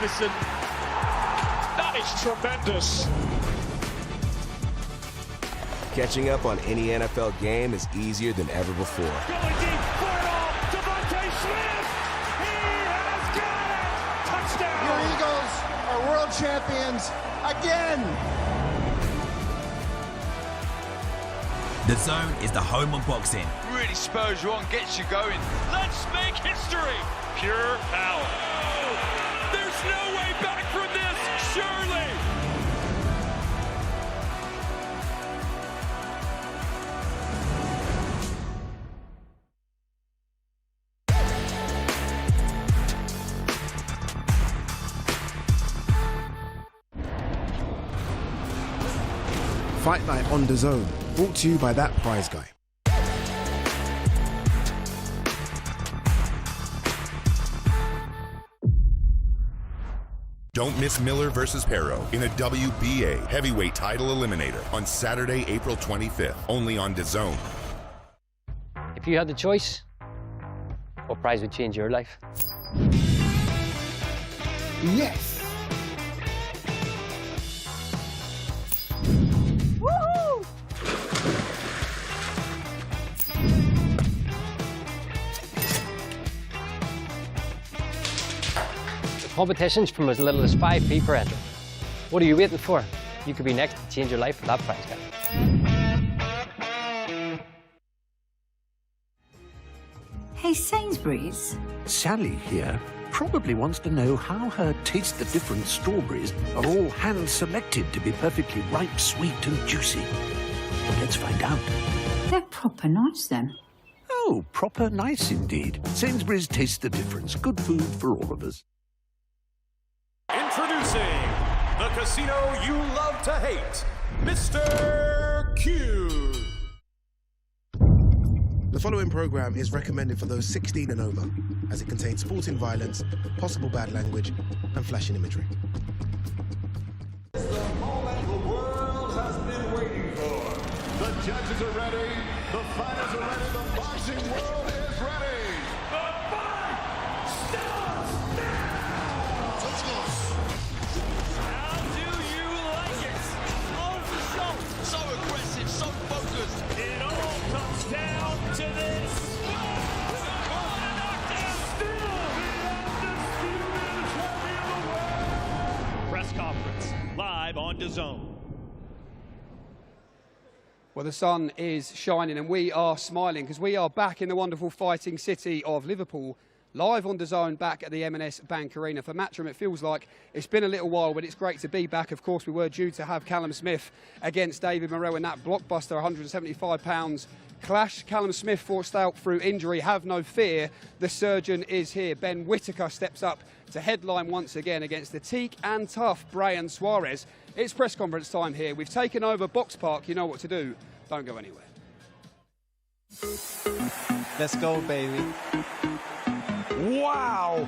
magnificent. That is tremendous. Catching up on any NFL game is easier than ever before. Going deep for it all. Devontae Smith. He has got it. Touchdown. Your Eagles are world champions again. DAZN is the home of boxing. Really spurs you on, gets you going. Let's make history. Pure power. Oh, there's no way back from this, surely. Fight Night on DAZN, brought to you by That Prize Guy. Don't miss Miller versus Perro in a WBA heavyweight title eliminator on Saturday, April 25th, only on DAZN. If you had the choice, what prize would change your life? Yes! Competitions from as little as 5p per entry. What are you waiting for? You could be next to change your life for that prize, guy. Hey, Sainsbury's. Sally here probably wants to know how her Taste the Difference strawberries are all hand-selected to be perfectly ripe, sweet and juicy. Well, let's find out. They're proper nice, then. Oh, proper nice indeed. Sainsbury's Taste the Difference. Good food for all of us. Introducing the casino you love to hate, Mr. Q. The following program is recommended for those 16 and over, as it contains sporting violence, possible bad language, and flashing imagery. The moment the world has been waiting for. The judges are ready, the fighters are ready, the boxing world is ready. The fight starts now! How do you like it? On the shot. So aggressive, so focused. It all comes down to this. Press conference live on DAZN. Well, the sun is shining and we are smiling because we are back in the wonderful fighting city of Liverpool, live on DAZN, back at the M&S Bank Arena. For Matchroom, it feels like it's been a little while, but it's great to be back. Of course, we were due to have Callum Smith against David Morrell in that blockbuster £175 clash. Callum Smith forced out through injury. Have no fear, the surgeon is here. Ben Whittaker steps up to headline once again against the teak and tough Braian Suarez. It's press conference time here. We've taken over Box Park. You know what to do. Don't go anywhere. Let's go, baby. Wow!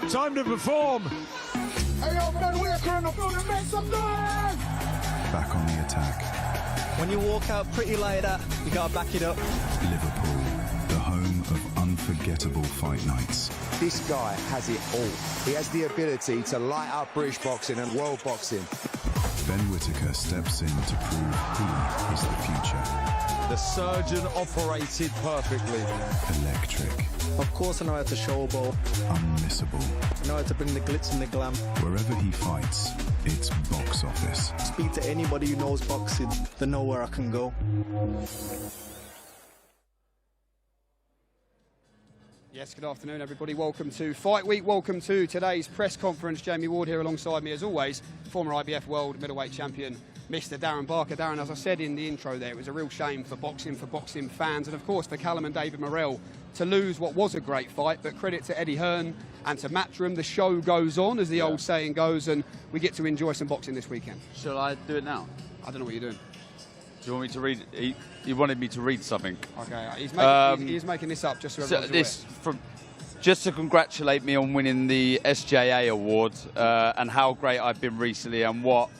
Time to perform. Hey, yo, Ben Whittaker in the building, make some noise! Back on the attack. When you walk out pretty like that, you gotta back it up. Liverpool, the home of unforgettable fight nights. This guy has it all. He has the ability to light up British boxing and world boxing. Ben Whittaker steps in to prove he is the future. The surgeon operated perfectly. Electric. Of course I know how to showboat. Unmissable. I know how to bring the glitz and the glam. Wherever he fights, it's box office. Speak to anybody who knows boxing, they know where I can go. Yes, good afternoon, everybody. Welcome to Fight Week. Welcome to today's press conference. Jamie Ward here alongside me, as always, former IBF World Middleweight Champion, Mr. Darren Barker. Darren, as I said in the intro there, it was a real shame for boxing fans, and of course for Callum and David Morrell to lose what was a great fight, but credit to Eddie Hearn and to Matchroom. The show goes on, as the old saying goes, and we get to enjoy some boxing this weekend. Shall I do it now? I don't know what you're doing. Do you want me to read? He wanted me to read something. Okay, he's making this up just so everyone's aware. Just to congratulate me on winning the SJA award and how great I've been recently and what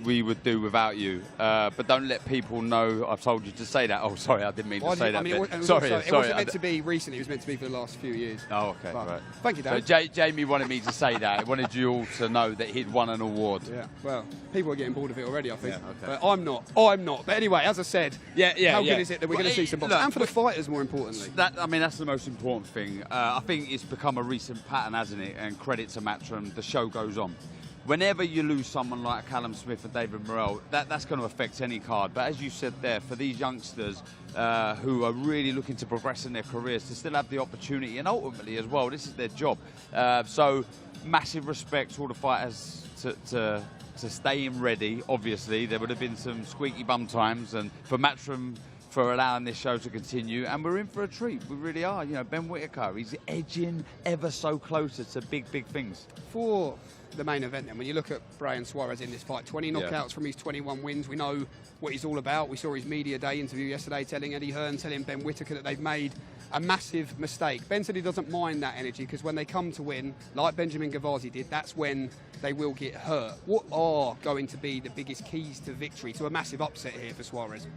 we would do without you. But don't let people know I've told you to say that. Oh, sorry, I didn't mean to say that. It wasn't meant to be recently. It was meant to be for the last few years. Oh, okay, right. Thank you, Dave. So Jamie wanted me to say that. He wanted you all to know that he'd won an award. Yeah. Well, people are getting bored of it already, I think. Yeah, okay. But I'm not. But anyway, as I said, how good is it that we're going to see some boxing? And for the fighters, more importantly. That's the most important thing. I think it's become a recent pattern, hasn't it? And credit to Matchroom, the show goes on. Whenever you lose someone like Callum Smith and David Morrell, that's going to affect any card. But as you said there, for these youngsters who are really looking to progress in their careers, to still have the opportunity, and ultimately as well, this is their job. So massive respect to all the fighters to stay in ready. Obviously, there would have been some squeaky bum times, and for Matchroom for allowing this show to continue, and we're in for a treat. We really are. You know, Ben Whittaker, he's edging ever so closer to big things. For the main event then, when you look at Braian Suarez in this fight, 20 knockouts from his 21 wins. We know what he's all about. We saw his media day interview yesterday telling Eddie Hearn, telling Ben Whittaker that they've made a massive mistake. Ben said he doesn't mind that energy because when they come to win, like Benjamin Gavazzi did, that's when they will get hurt. What are going to be the biggest keys to victory, to a massive upset here for Suarez?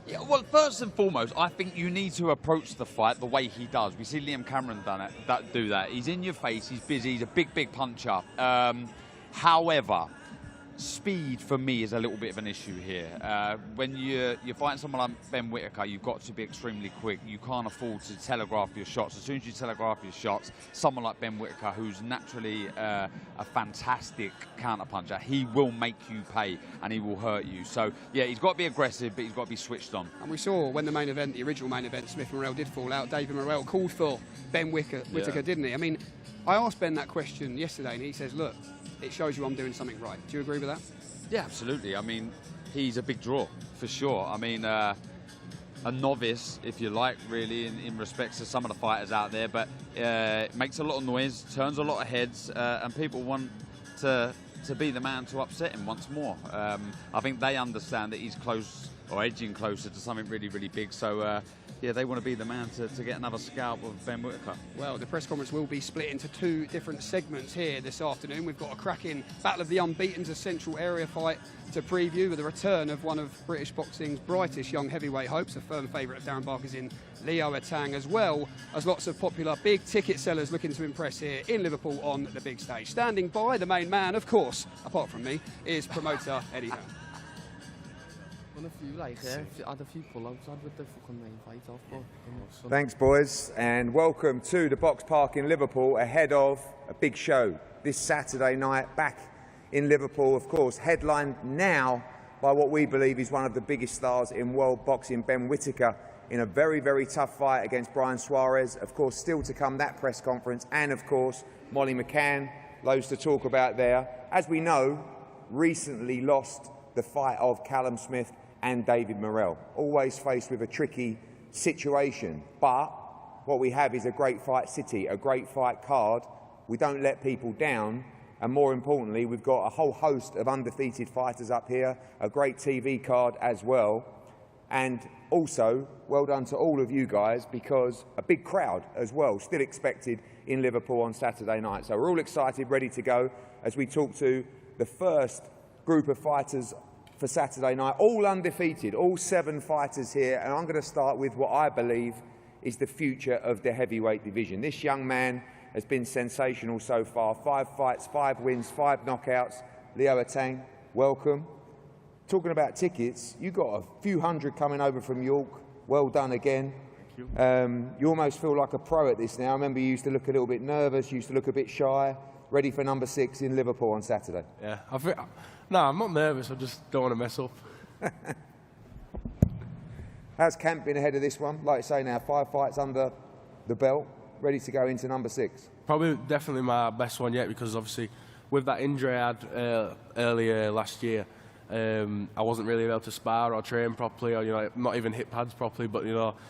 Yeah, well, first and foremost, I think you need to approach the fight the way he does. We see Liam Cameron do that. He's in your face, he's busy, he's a big puncher. However, speed for me is a little bit of an issue here. When you're fighting someone like Ben Whittaker, you've got to be extremely quick. You can't afford to telegraph your shots. As soon as you telegraph your shots, someone like Ben Whittaker, who's naturally a fantastic counterpuncher, he will make you pay and he will hurt you. So yeah, he's got to be aggressive, but he's got to be switched on. And we saw when the main event, the original main event, Smith and Morrell did fall out. David Morrell called for Ben Whittaker, didn't he? I mean, I asked Ben that question yesterday, and he says, "Look, it shows you I'm doing something right." Do you agree with that? Yeah, absolutely. I mean, he's a big draw, for sure. I mean, a novice, if you like, really, in respects to some of the fighters out there, but makes a lot of noise, turns a lot of heads, and people want to be the man to upset him once more. I think they understand that he's close, or edging closer to something really big, so yeah, they want to be the man to get another scalp of Ben Whittaker. Well, the press conference will be split into two different segments here this afternoon. We've got a cracking Battle of the Unbeatens, a central area fight to preview with the return of one of British boxing's brightest young heavyweight hopes, a firm favourite of Darren Barker's in Leo Atang, as well as lots of popular big ticket sellers looking to impress here in Liverpool on the big stage. Standing by, the main man, of course, apart from me, is promoter Eddie Hearn. Thanks, boys, and welcome to the Box Park in Liverpool ahead of a big show this Saturday night back in Liverpool, of course, headlined now by what we believe is one of the biggest stars in world boxing, Ben Whittaker, in a very tough fight against Braian Suarez. Of course, still to come, that press conference, and of course, Molly McCann, loads to talk about there. As we know, recently lost the fight of Callum Smith and David Morrell, always faced with a tricky situation. But what we have is a great fight city, a great fight card. We don't let people down, and more importantly, we've got a whole host of undefeated fighters up here, a great TV card as well. And also, well done to all of you guys, because a big crowd as well, still expected in Liverpool on Saturday night. So we're all excited, ready to go as we talk to the first group of fighters for Saturday night, all undefeated, all 7 fighters here, and I'm going to start with what I believe is the future of the heavyweight division. This young man has been sensational so far, 5 fights, 5 wins, 5 knockouts. Leo Atang, welcome. Talking about tickets, you got a few hundred coming over from York. Well done again. Thank you. You almost feel like a pro at this now. I remember you used to look a little bit nervous, you used to look a bit shy. Ready for number 6 in Liverpool on Saturday? Yeah, no, I'm not nervous, I just don't want to mess up. How's camp been ahead of this one? Like I say now, 5 fights under the belt, ready to go into number 6. Probably definitely my best one yet, because obviously with that injury I had earlier last year, I wasn't really able to spar or train properly, or not even hit pads properly. But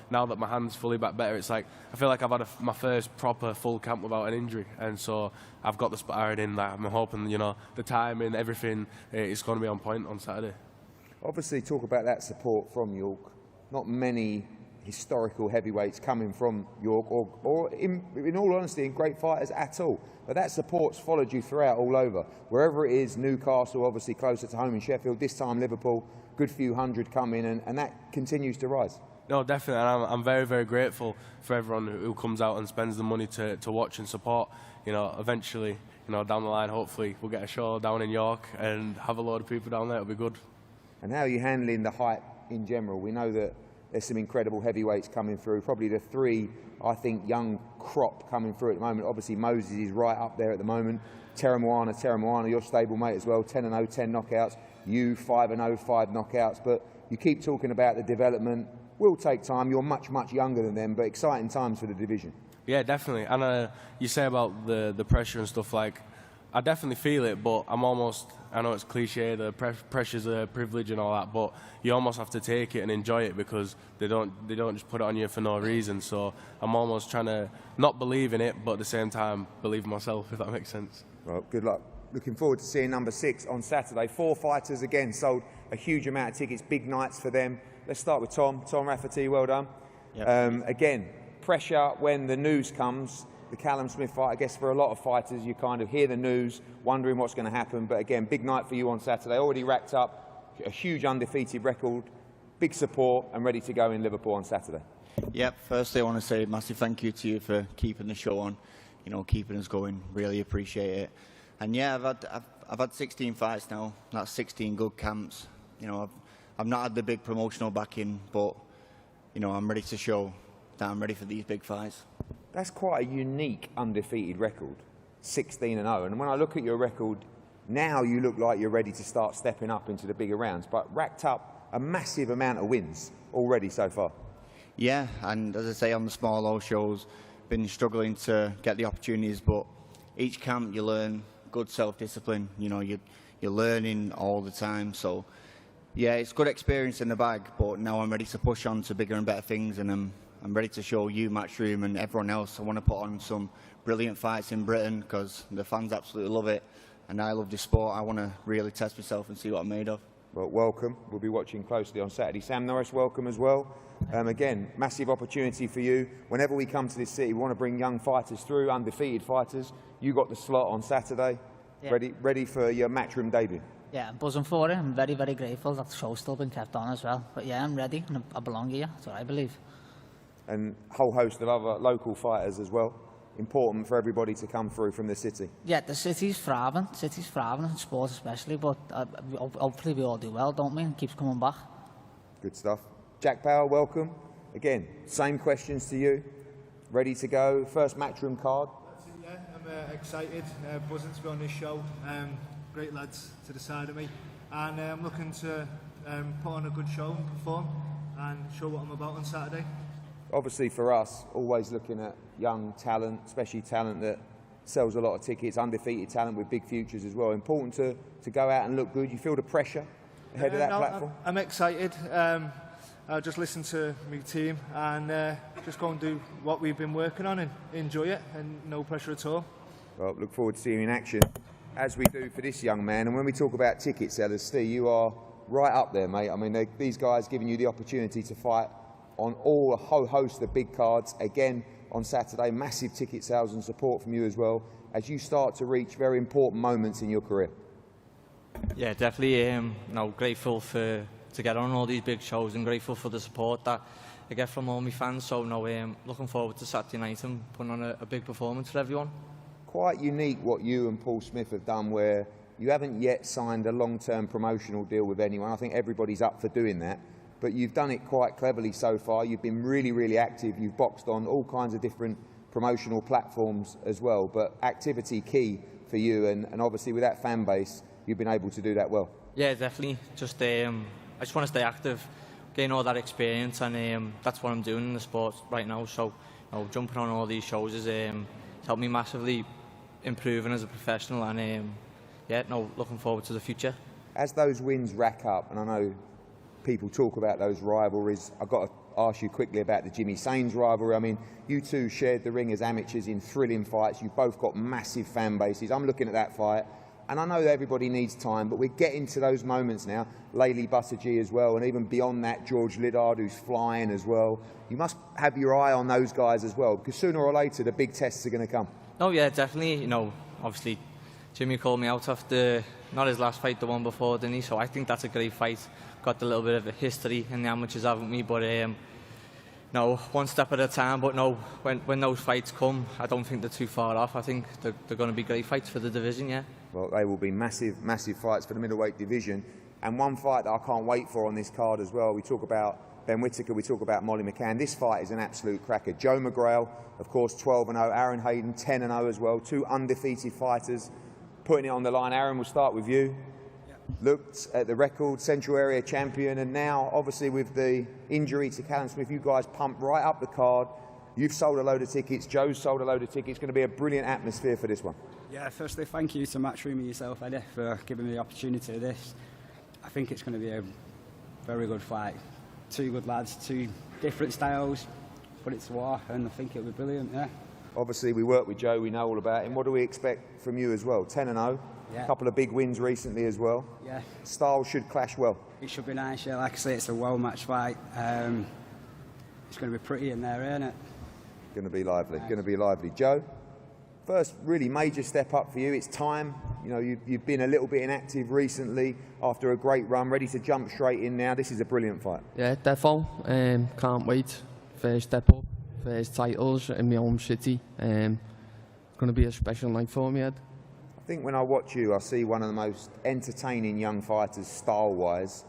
now that my hand's fully back better, it's like I feel like I've had my first proper full camp without an injury, and so I've got the sparring in that. I'm hoping the timing, everything is going to be on point on Saturday. Obviously, talk about that support from York. Not many historical heavyweights coming from York, or in all honesty, great fighters at all. But that support's followed you throughout all over. Wherever it is, Newcastle, obviously closer to home in Sheffield, this time Liverpool, good few hundred come in, and that continues to rise. No, definitely, and I'm very, very grateful for everyone who comes out and spends the money to watch and support. You know, eventually, you know, down the line, hopefully we'll get a show down in York and have a load of people down there. It'll be good. And how are you handling the hype in general? We know that there's some incredible heavyweights coming through, probably the three, I think, young crop coming through at the moment. Obviously, Moses is right up there at the moment. Terra Moana, your stablemate as well, 10-0, 10 knockouts. You, 5-0, 5 knockouts. But you keep talking about the development. Will take time. You're much, much younger than them, but exciting times for the division. Yeah, definitely. And you say about the pressure and stuff, like, I definitely feel it, but I know it's cliche, the pressure's a privilege and all that, but you almost have to take it and enjoy it because they don't just put it on you for no reason. So I'm almost trying to not believe in it, but at the same time believe in myself, if that makes sense. Well, good luck. Looking forward to seeing number 6 on Saturday. 4 fighters again, sold a huge amount of tickets, big nights for them. Let's start with Tom. Tom Rafferty, well done. Yep. Again, pressure when the news comes. The Callum Smith fight, I guess for a lot of fighters, you kind of hear the news, wondering what's going to happen. But again, big night for you on Saturday. Already racked up a huge undefeated record, big support, and ready to go in Liverpool on Saturday. Yep. Firstly, I want to say a massive thank you to you for keeping the show on, you know, keeping us going. Really appreciate it. And yeah, I've had 16 fights now. That's 16 good camps. You know, I've not had the big promotional backing, but you know, I'm ready to show that I'm ready for these big fights. That's quite a unique undefeated record, 16-0. And when I look at your record, now you look like you're ready to start stepping up into the bigger rounds, but racked up a massive amount of wins already so far. Yeah, and as I say, on the small old shows, been struggling to get the opportunities, but each camp you learn good self-discipline. You know, you're learning all the time. So yeah, it's good experience in the bag, but now I'm ready to push on to bigger and better things, and I'm ready to show you, Matchroom, and everyone else. I want to put on some brilliant fights in Britain because the fans absolutely love it, and I love this sport. I want to really test myself and see what I'm made of. Well, welcome. We'll be watching closely on Saturday. Sam Norris, welcome as well. Again, massive opportunity for you. Whenever we come to this city, we want to bring young fighters through, undefeated fighters. You got the slot on Saturday. Yeah. Ready for your Matchroom debut. Yeah, I'm buzzing for it. I'm very, very grateful that the show's still been kept on as well. But yeah, I'm ready and I belong here. That's what I believe. And a whole host of other local fighters as well. Important for everybody to come through from the city. Yeah, the city's thriving. In sport especially, but hopefully we all do well, don't we? And keeps coming back. Good stuff. Jack Power, welcome. Again, same questions to you. Ready to go? First Matchroom card. That's it, yeah. I'm excited, buzzing to be on this show. Great lads to the side of me. And I'm looking to put on a good show and perform and show what I'm about on Saturday. Obviously for us, always looking at young talent, especially talent that sells a lot of tickets, undefeated talent with big futures as well. Important to go out and look good. You feel the pressure ahead of that platform? I'm excited. I'll just listen to my team and just go and do what we've been working on and enjoy it, and no pressure at all. Well, look forward to seeing you in action, as we do for this young man. And when we talk about ticket sellers, Steve, you are right up there, mate. I mean, these guys giving you the opportunity to fight on a whole host of big cards. Again, on Saturday, massive ticket sales and support from you as well, as you start to reach very important moments in your career. Yeah, definitely. Grateful to get on all these big shows and grateful for the support that I get from all my fans. So looking forward to Saturday night and putting on a big performance for everyone. Quite unique what you and Paul Smith have done, where you haven't yet signed a long-term promotional deal with anyone. I think everybody's up for doing that. But you've done it quite cleverly so far. You've been really, really active. You've boxed on all kinds of different promotional platforms as well. But activity key for you, and obviously with that fan base, you've been able to do that well. Yeah, definitely. Just I just want to stay active, gain all that experience, and that's what I'm doing in the sport right now. So jumping on all these shows has helped me massively improving as a professional, and looking forward to the future. As those wins rack up, and I know people talk about those rivalries, I've got to ask you quickly about the Jimmy Sains rivalry. I mean, you two shared the ring as amateurs in thrilling fights. You've both got massive fan bases. I'm looking at that fight. And I know that everybody needs time, but we're getting to those moments now. Layli Bussagy as well, and even beyond that, George Liddard, who's flying as well. You must have your eye on those guys as well, because sooner or later, the big tests are going to come. Oh, yeah, definitely. You know, obviously, Jimmy called me out after, not his last fight, the one before, didn't he? So I think that's a great fight. Got a little bit of a history in the amateurs, haven't we? But, no, one step at a time. But no, when those fights come, I don't think they're too far off. I think they're going to be great fights for the division, yeah. Well, they will be massive, massive fights for the middleweight division. And one fight that I can't wait for on this card as well, we talk about Ben Whittaker, we talk about Molly McCann. This fight is an absolute cracker. Joe McGrail, of course, 12-0. Aaron Hayden, 10-0 as well. Two undefeated fighters putting it on the line. Aaron, we'll start with you. Looked at the record, Central Area champion, and now, obviously, with the injury to Callum Smith, you guys pumped right up the card. You've sold a load of tickets. Joe's sold a load of tickets. It's going to be a brilliant atmosphere for this one. Yeah, firstly, thank you to Matchroom and yourself, Eddie, for giving me the opportunity of this. I think it's going to be a very good fight. Two good lads, two different styles, put it to war, and I think it'll be brilliant, yeah. Obviously, we work with Joe, we know all about him. What do we expect from you as well? 10-0, yeah. A couple of big wins recently as well. Yeah. Styles should clash well. It should be nice, yeah. Like I say, it's a well-matched fight. It's going to be pretty in there, isn't it? Going to be lively, going to be lively. Joe, first really major step up for you. It's time. You know, you've been a little bit inactive recently after a great run, ready to jump straight in now. This is a brilliant fight. Yeah, definitely. Can't wait. First step up, first titles in my home city. Going to be a special night for me, Ed. I think when I watch you, I see one of the most entertaining young fighters style-wise.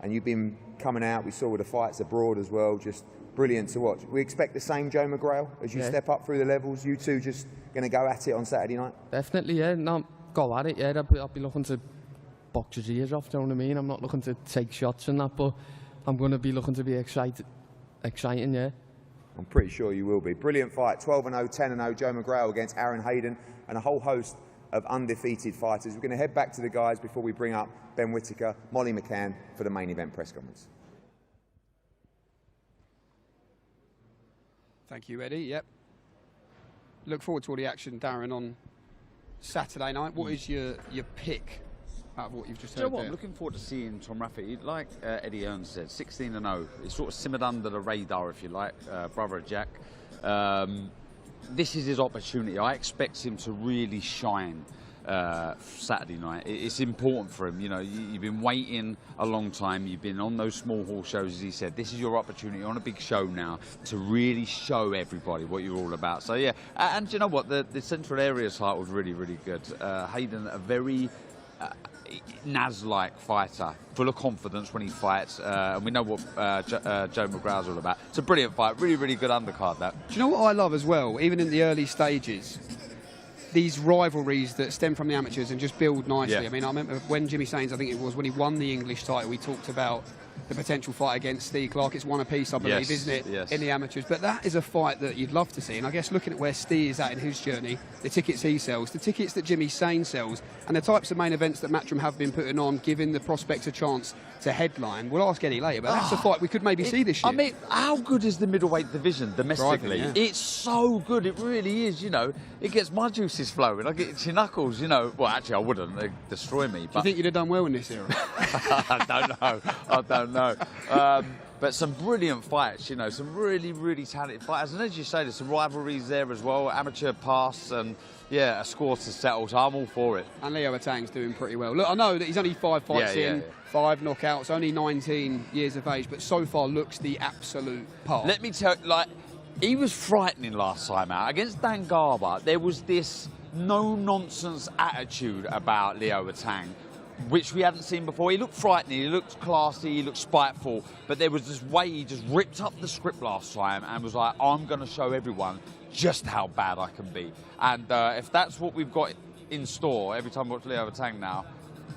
And you've been coming out, we saw with the fights abroad as well, just brilliant to watch. We expect the same, Joe McGrail, as you step up through the levels. You two just going to go at it on Saturday night? Definitely, yeah. No, go at it, yeah. I'll be looking to box his ears off, do you know what I mean? I'm not looking to take shots and that, but I'm going to be looking to be exciting, yeah. I'm pretty sure you will be. Brilliant fight, 12-0, 10-0, Joe McGrail against Aaron Hayden, and a whole host of undefeated fighters. We're going to head back to the guys before we bring up Ben Whittaker, Molly McCann for the main event press conference. Thank you, Eddie. Yep. Look forward to all the action, Darren, on Saturday night. What is your pick out of what you've just heard? Do you know what? I'm looking forward to seeing Tom Raffy. Like Eddie Earns said, 16-0. It's sort of simmered under the radar, if you like, brother Jack. This is his opportunity. I expect him to really shine Saturday night. It's important for him. You know, you've been waiting a long time. You've been on those small hall shows, as he said. This is your opportunity on a big show now to really show everybody what you're all about. So yeah, and you know what? The Central Area side was really, really good. Hayden, a very Naz-like fighter, full of confidence when he fights, and we know what Joe McGrail's all about. It's a brilliant fight, really, really good undercard, that. Do you know what I love as well, even in the early stages? These rivalries that stem from the amateurs and just build nicely. Yeah. I mean, I remember when Jimmy Sains, I think it was, when he won the English title, we talked about the potential fight against Steve Clark. It's one apiece, I believe, isn't it, in the amateurs? But that is a fight that you'd love to see. And I guess looking at where Steve is at in his journey, the tickets he sells, the tickets that Jimmy Sains sells, and the types of main events that Matchroom have been putting on, giving the prospects a chance to headline. We'll ask Eddie later, but that's a fight we could maybe see this year. I mean, how good is the middleweight division domestically? Driving, yeah. It's so good, it really is, you know. It gets my juices flowing. I get itchy knuckles, you know. Well, actually, I wouldn't. They'd destroy me. Do you think you'd have done well in this era? I don't know. But some brilliant fights, you know, some really, really talented fighters. And as you say, there's some rivalries there as well, amateur pass, and yeah, a score to settle, so I'm all for it. And Leo Atang's doing pretty well. Look, I know that he's only 5 fights in, 5 knockouts, only 19 years of age, but so far looks the absolute part. Let me tell you, like, he was frightening last time out. Against Dan Garber, there was this no-nonsense attitude about Leo Atang, which we hadn't seen before. He looked frightening, he looked classy, he looked spiteful, but there was this way he just ripped up the script last time and was like, I'm going to show everyone just how bad I can be. And if that's what we've got in store every time we watch Leo Atang now,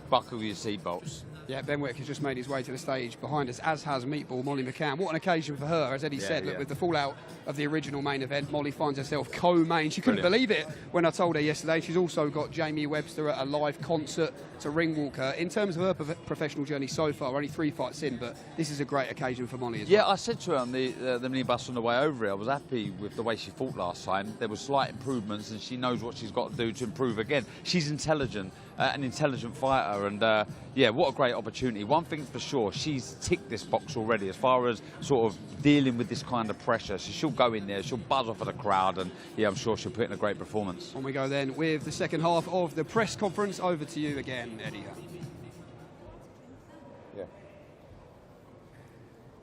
buckle your seatbelts. Yeah, Ben Whittaker's just made his way to the stage behind us, as has Meatball Molly McCann. What an occasion for her, as Eddie said. Look, with the fallout of the original main event, Molly finds herself co-main. She couldn't believe it when I told her yesterday. She's also got Jamie Webster at a live concert to ring walk her. In terms of her professional journey so far, only 3 fights in, but this is a great occasion for Molly as well. Yeah, I said to her on the minibus on the way over here, I was happy with the way she fought last time. There were slight improvements, and she knows what she's got to do to improve again. She's intelligent. an intelligent fighter, and yeah, what a great opportunity. One thing's for sure, she's ticked this box already as far as sort of dealing with this kind of pressure. So she'll go in there, she'll buzz off at the crowd, and yeah, I'm sure she'll put in a great performance. On we go then with the second half of the press conference. Over to you again, Eddie. Yeah.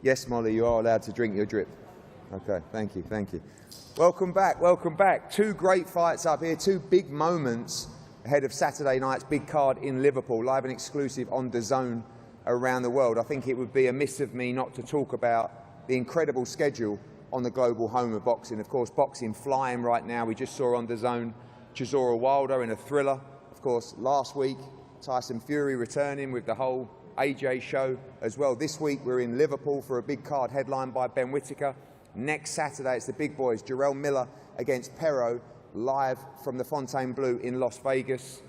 Yes, Molly, you are allowed to drink your drip. Okay, thank you, thank you. Welcome back, welcome back. Two great fights up here, two big moments ahead of Saturday night's big card in Liverpool, live and exclusive on DAZN around the world. I think it would be amiss of me not to talk about the incredible schedule on the global home of boxing. Of course, boxing flying right now. We just saw on DAZN Chisora Wilder in a thriller. Of course, last week, Tyson Fury returning with the whole AJ show as well. This week, we're in Liverpool for a big card headlined by Ben Whittaker. Next Saturday, it's the big boys, Jarrell Miller against Perro, live from the Fontainebleau in Las Vegas.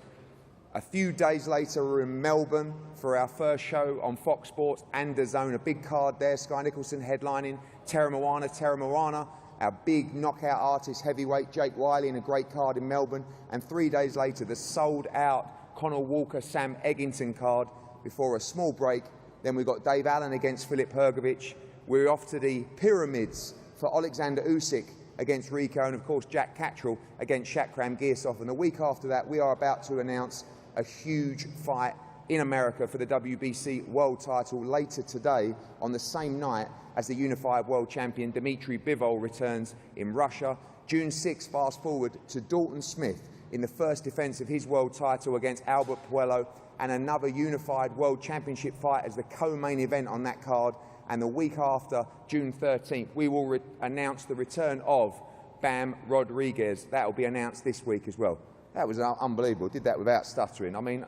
A few days later, we're in Melbourne for our first show on Fox Sports and DAZN. A big card there, Sky Nicholson headlining, Tara Moana, our big knockout artist heavyweight, Jake Wiley, in a great card in Melbourne. And 3 days later, the sold-out Conor Walker, Sam Eggington card before a small break. Then we've got Dave Allen against Filip Hrgovic. We're off to the Pyramids for Alexander Usyk against Rico, and of course Jack Catterall against Shakram Girsov. And the week after that, we are about to announce a huge fight in America for the WBC world title later today, on the same night as the unified world champion Dmitry Bivol returns in Russia. June 6, fast forward to Dalton Smith in the first defence of his world title against Albert Puello, and another unified world championship fight as the co-main event on that card. And the week after, June 13th, we will announce the return of Bam Rodriguez. That will be announced this week as well. That was unbelievable. Did that without stuttering. I mean,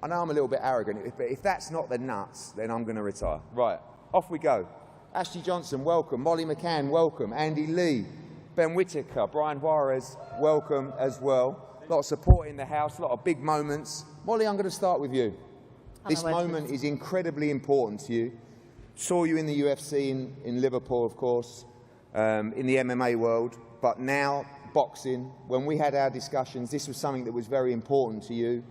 I know I'm a little bit arrogant, but if that's not the nuts, then I'm going to retire. Right, off we go. Ashley Johnson, welcome. Molly McCann, welcome. Andy Lee, Ben Whittaker, Braian Suarez, welcome as well. A lot of support in the house, a lot of big moments. Molly, I'm going to start with you. This moment is incredibly important to you. Saw you in the UFC in Liverpool, of course, in the MMA world, but now boxing. When we had our discussions, this was something that was very important to you.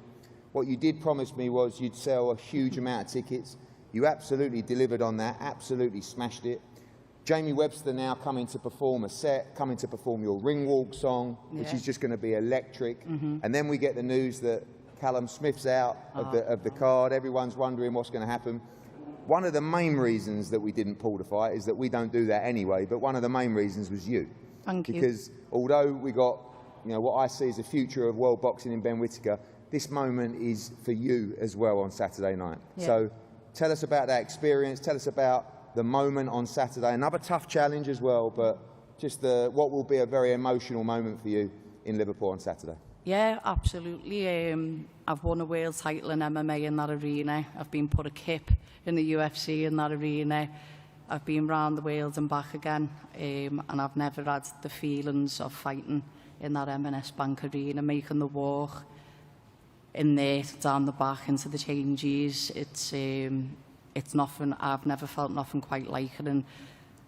What you did promise me was you'd sell a huge amount of tickets. You absolutely delivered on that, absolutely smashed it. Jamie Webster now coming to perform a set, coming to perform your Ring Walk song, which is just going to be electric. And then we get the news that Callum Smith's out of the card. Everyone's wondering what's going to happen. One of the main reasons that we didn't pull the fight is that we don't do that anyway, but one of the main reasons was you. Thank you. Because although we got, you know, what I see as the future of world boxing in Ben Whittaker, this moment is for you as well on Saturday night. Yeah. So tell us about that experience, tell us about the moment on Saturday. Another tough challenge as well, but just what will be a very emotional moment for you in Liverpool on Saturday. Yeah, absolutely. I've won a world title in MMA in that arena. I've been put a kip in the UFC in that arena. I've been round the world and back again, and I've never had the feelings of fighting in that M&S Bank arena, making the walk in there, down the back into the changes. It's nothing, I've never felt nothing quite like it. And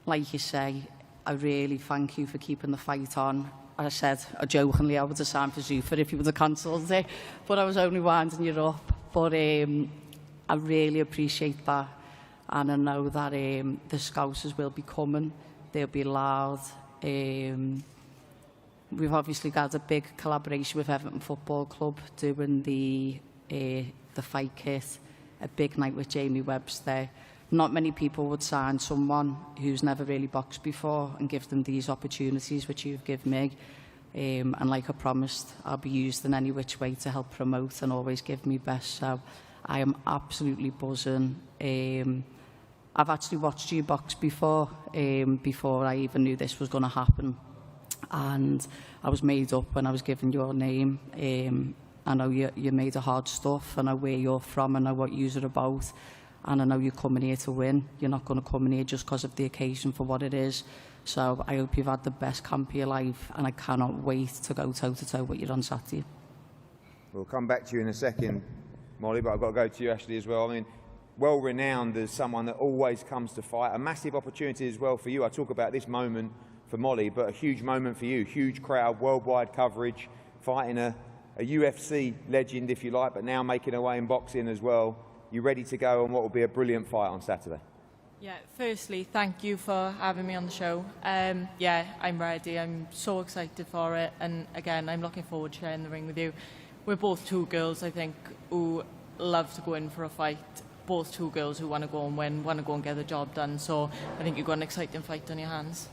like you say, I really thank you for keeping the fight on. I said, jokingly, I would have signed for Zuffa if you would have cancelled it, but I was only winding you up. But I really appreciate that, and I know that the Scousers will be coming. They'll be loud. We've obviously got a big collaboration with Everton Football Club doing the fight kit, a big night with Jamie Webster. Not many people would sign someone who's never really boxed before and give them these opportunities which you've given me. And like I promised, I'll be used in any which way to help promote and always give me best. So I am absolutely buzzing. I've actually watched you box before I even knew this was going to happen. And I was made up when I was given your name. I know you made of hard stuff. I know where you're from. I know what you're about. And I know you're coming here to win. You're not going to come in here just because of the occasion for what it is. So I hope you've had the best camp of your life, and I cannot wait to go toe-to-toe with you on Saturday. We'll come back to you in a second, Molly, but I've got to go to you, Ashley, as well. I mean, well-renowned as someone that always comes to fight. A massive opportunity as well for you. I talk about this moment for Molly, but a huge moment for you. Huge crowd, worldwide coverage, fighting a a UFC legend, if you like, but now making her way in boxing as well. You ready to go on what will be a brilliant fight on Saturday? Yeah, firstly, thank you for having me on the show. Yeah, I'm ready. I'm so excited for it. And again, I'm looking forward to sharing the ring with you. We're both two girls, I think, who love to go in for a fight. Both two girls who want to go and win, want to go and get the job done. So I think you've got an exciting fight on your hands.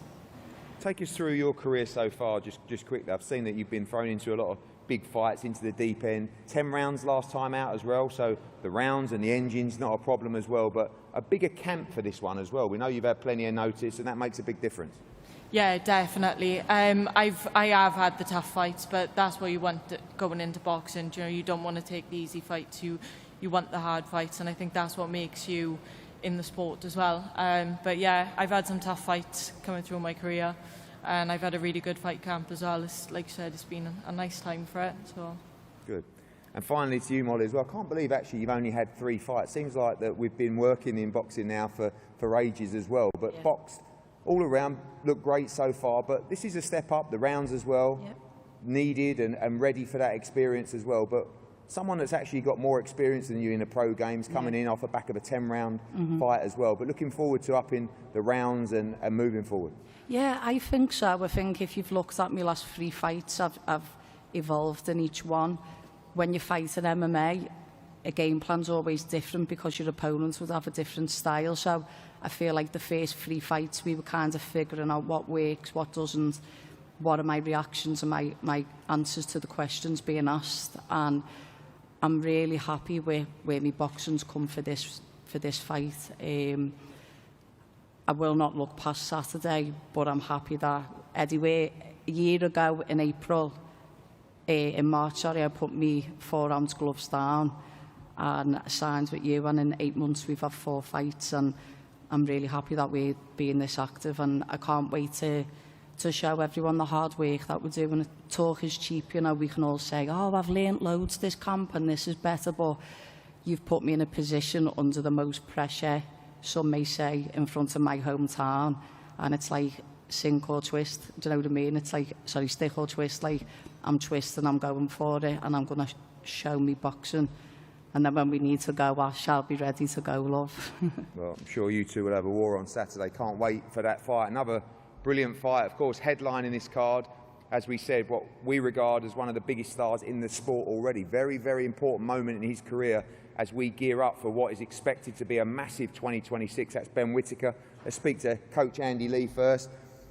Take us through your career so far, just quickly. I've seen that you've been thrown into a lot of big fights, into the deep end. 10 rounds last time out as well, so the rounds and the engine's not a problem as well, but a bigger camp for this one as well. We know you've had plenty of notice, and that makes a big difference. Yeah, definitely. I have had the tough fights, but that's what you want going into boxing. You know, you don't want to take the easy fights. You want the hard fights, and I think that's what makes you in the sport as well. But yeah, I've had some tough fights coming through my career, and I've had a really good fight camp as well. It's, like you said, it's been a nice time for it. So good. And finally to you, Molly, as well. I can't believe actually you've only had 3 fights. Seems like that we've been working in boxing now for ages as well. But yeah, boxed all around, look great so far. But this is a step up, the rounds as well, needed and ready for that experience as well. But someone that's actually got more experience than you in the pro games, coming in off the back of a 10-round fight as well. But looking forward to upping the rounds and moving forward. Yeah, I think so. I think if you've looked at my last 3 fights, I've evolved in each one. When you fight in MMA, a game plan's always different because your opponents would have a different style. So I feel like the first 3 fights, we were kind of figuring out what works, what doesn't, what are my reactions and my answers to the questions being asked. And I'm really happy where my boxing's come for this fight. I will not look past Saturday, but I'm happy that anyway, a year ago in March, I put me 4-ounce gloves down and signed with you, and in 8 months we've had 4 fights, and I'm really happy that we're being this active, and I can't wait to show everyone the hard work that we're doing. Talk is cheap, you know, we can all say, oh, I've learnt loads this camp and this is better, but you've put me in a position under the most pressure, some may say, in front of my hometown, and it's like sink or twist, do you know what I mean? It's like, sorry, stick or twist, like I'm twisting, I'm going for it, and I'm going to show me boxing. And then when we need to go, I shall be ready to go, love. Well, I'm sure you two will have a war on Saturday. Can't wait for that fight. Another brilliant fight, of course, headlining this card. As we said, what we regard as one of the biggest stars in the sport already. Very, very important moment in his career as we gear up for what is expected to be a massive 2026. That's Ben Whittaker. Let's speak to Coach Andy Lee first.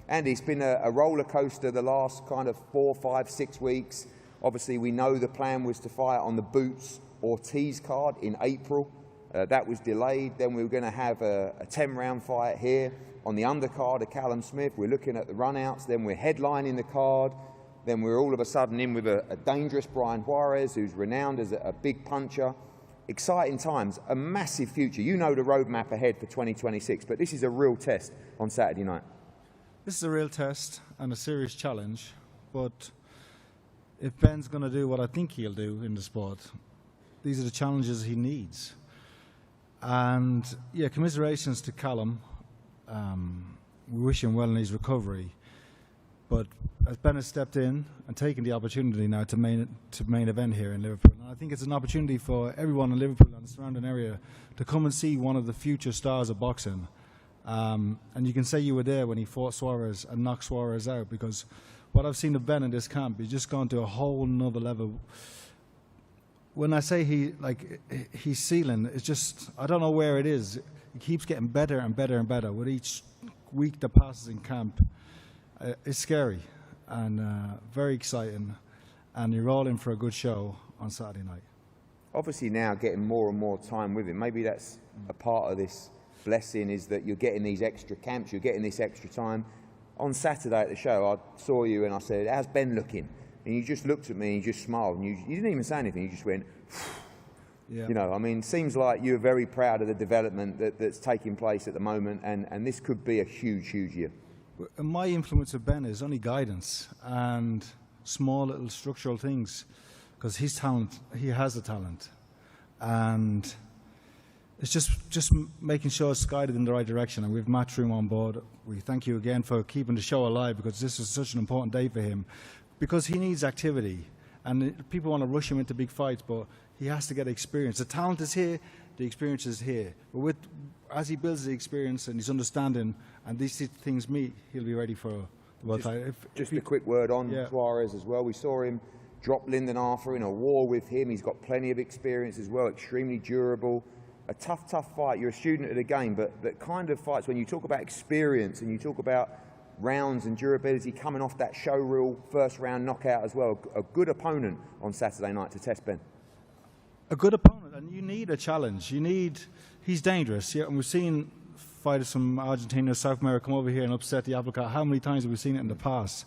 Andy, it's been a roller coaster the last kind of 4, 5, 6 weeks. Obviously, we know the plan was to fight on the Boots Ortiz card in April. That was delayed. Then we were going to have a 10-round fight here on the undercard of Callum Smith. We're looking at the runouts. Then we're headlining the card. Then we're all of a sudden in with a dangerous Braian Suarez, who's renowned as a big puncher. Exciting times, a massive future. You know the roadmap ahead for 2026, but this is a real test on Saturday night. This is a real test and a serious challenge, but if Ben's going to do what I think he'll do in the sport, these are the challenges he needs. And yeah, commiserations to Callum. We wish him well in his recovery. But as Ben has stepped in and taken the opportunity now to main event here in Liverpool, and I think it's an opportunity for everyone in Liverpool and the surrounding area to come and see one of the future stars of boxing. And you can say you were there when he fought Suarez and knocked Suarez out, because what I've seen of Ben in this camp, he's just gone to a whole nother level. When I say he's ceiling, it's just, I don't know where it is. He keeps getting better and better and better with each week that passes in camp. It's scary and very exciting, and you're all in for a good show on Saturday night. Obviously now getting more and more time with him. Maybe that's a part of this blessing, is that you're getting these extra camps, you're getting this extra time. On Saturday at the show, I saw you and I said, how's Ben looking? And you just looked at me and you just smiled, and you didn't even say anything, you just went, yeah. You know, I mean, seems like you're very proud of the development that's taking place at the moment, and this could be a huge, huge year. My influence of Ben is only guidance and small little structural things, because his talent, he has a talent, and it's just making sure it's guided in the right direction. And we have Matchroom on board. We thank you again for keeping the show alive, because this is such an important day for him, because he needs activity, And people want to rush him into big fights, but he has to get experience. The talent is here, the experience is here. But as he builds the experience and his understanding, and these things meet, he'll be ready for the world title. Just a quick word on Suarez as well. We saw him drop Lyndon Arthur in a war with him. He's got plenty of experience as well, extremely durable. A tough fight. You're a student of the game, but that kind of fights, when you talk about experience and you talk about rounds and durability coming off that show reel first round knockout as well, a good opponent on Saturday night to test Ben. A good opponent, and you need a challenge. He's dangerous, and we've seen fighters from Argentina or South America come over here and upset the apple cart. How many times have we seen it in the past?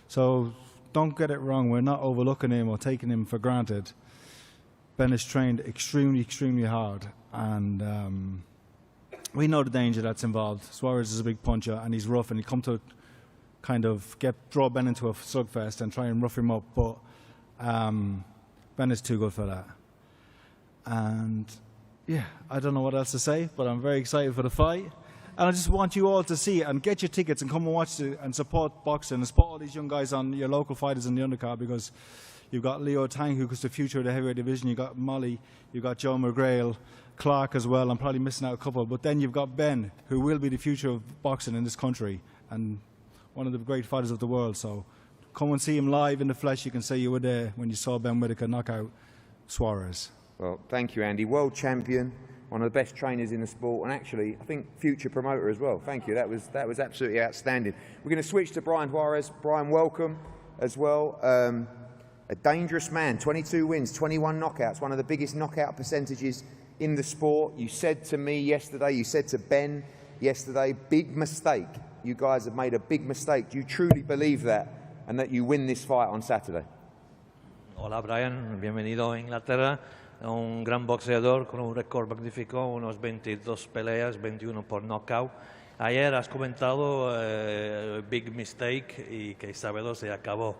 So don't get it wrong, we're not overlooking him or taking him for granted. Ben is trained extremely hard, and we know the danger that's involved. Suarez is a big puncher, and he's rough, and he come to kind of draw Ben into a slugfest and try and rough him up, but Ben is too good for that. And yeah, I don't know what else to say, but I'm very excited for the fight. And I just want you all to see it and get your tickets and come and watch it and support boxing and support all these young guys on your local fighters in the undercard, because you've got Leo Tang, who's the future of the heavyweight division. You've got Molly, you've got Joe McGrail, Clark as well. I'm probably missing out a couple. But then you've got Ben, who will be the future of boxing in this country and one of the great fighters of the world. So come and see him live in the flesh. You can say you were there when you saw Ben Whittaker knock out Suarez. Well, thank you, Andy. World champion, one of the best trainers in the sport, and actually, I think, future promoter as well. Thank you. That was absolutely outstanding. We're going to switch to Braian Suarez. Braian, welcome as well. A dangerous man, 22 wins, 21 knockouts, one of the biggest knockout percentages in the sport. You said to me yesterday, you said to Ben yesterday, big mistake. You guys have made a big mistake. Do you truly believe that, and that you win this fight on Saturday? Hola, Braian. Bienvenido a Inglaterra. Un gran boxeador con un récord magnífico, unos 22 peleas, 21 por knockout. Ayer has comentado big mistake y que el sábado se acabó.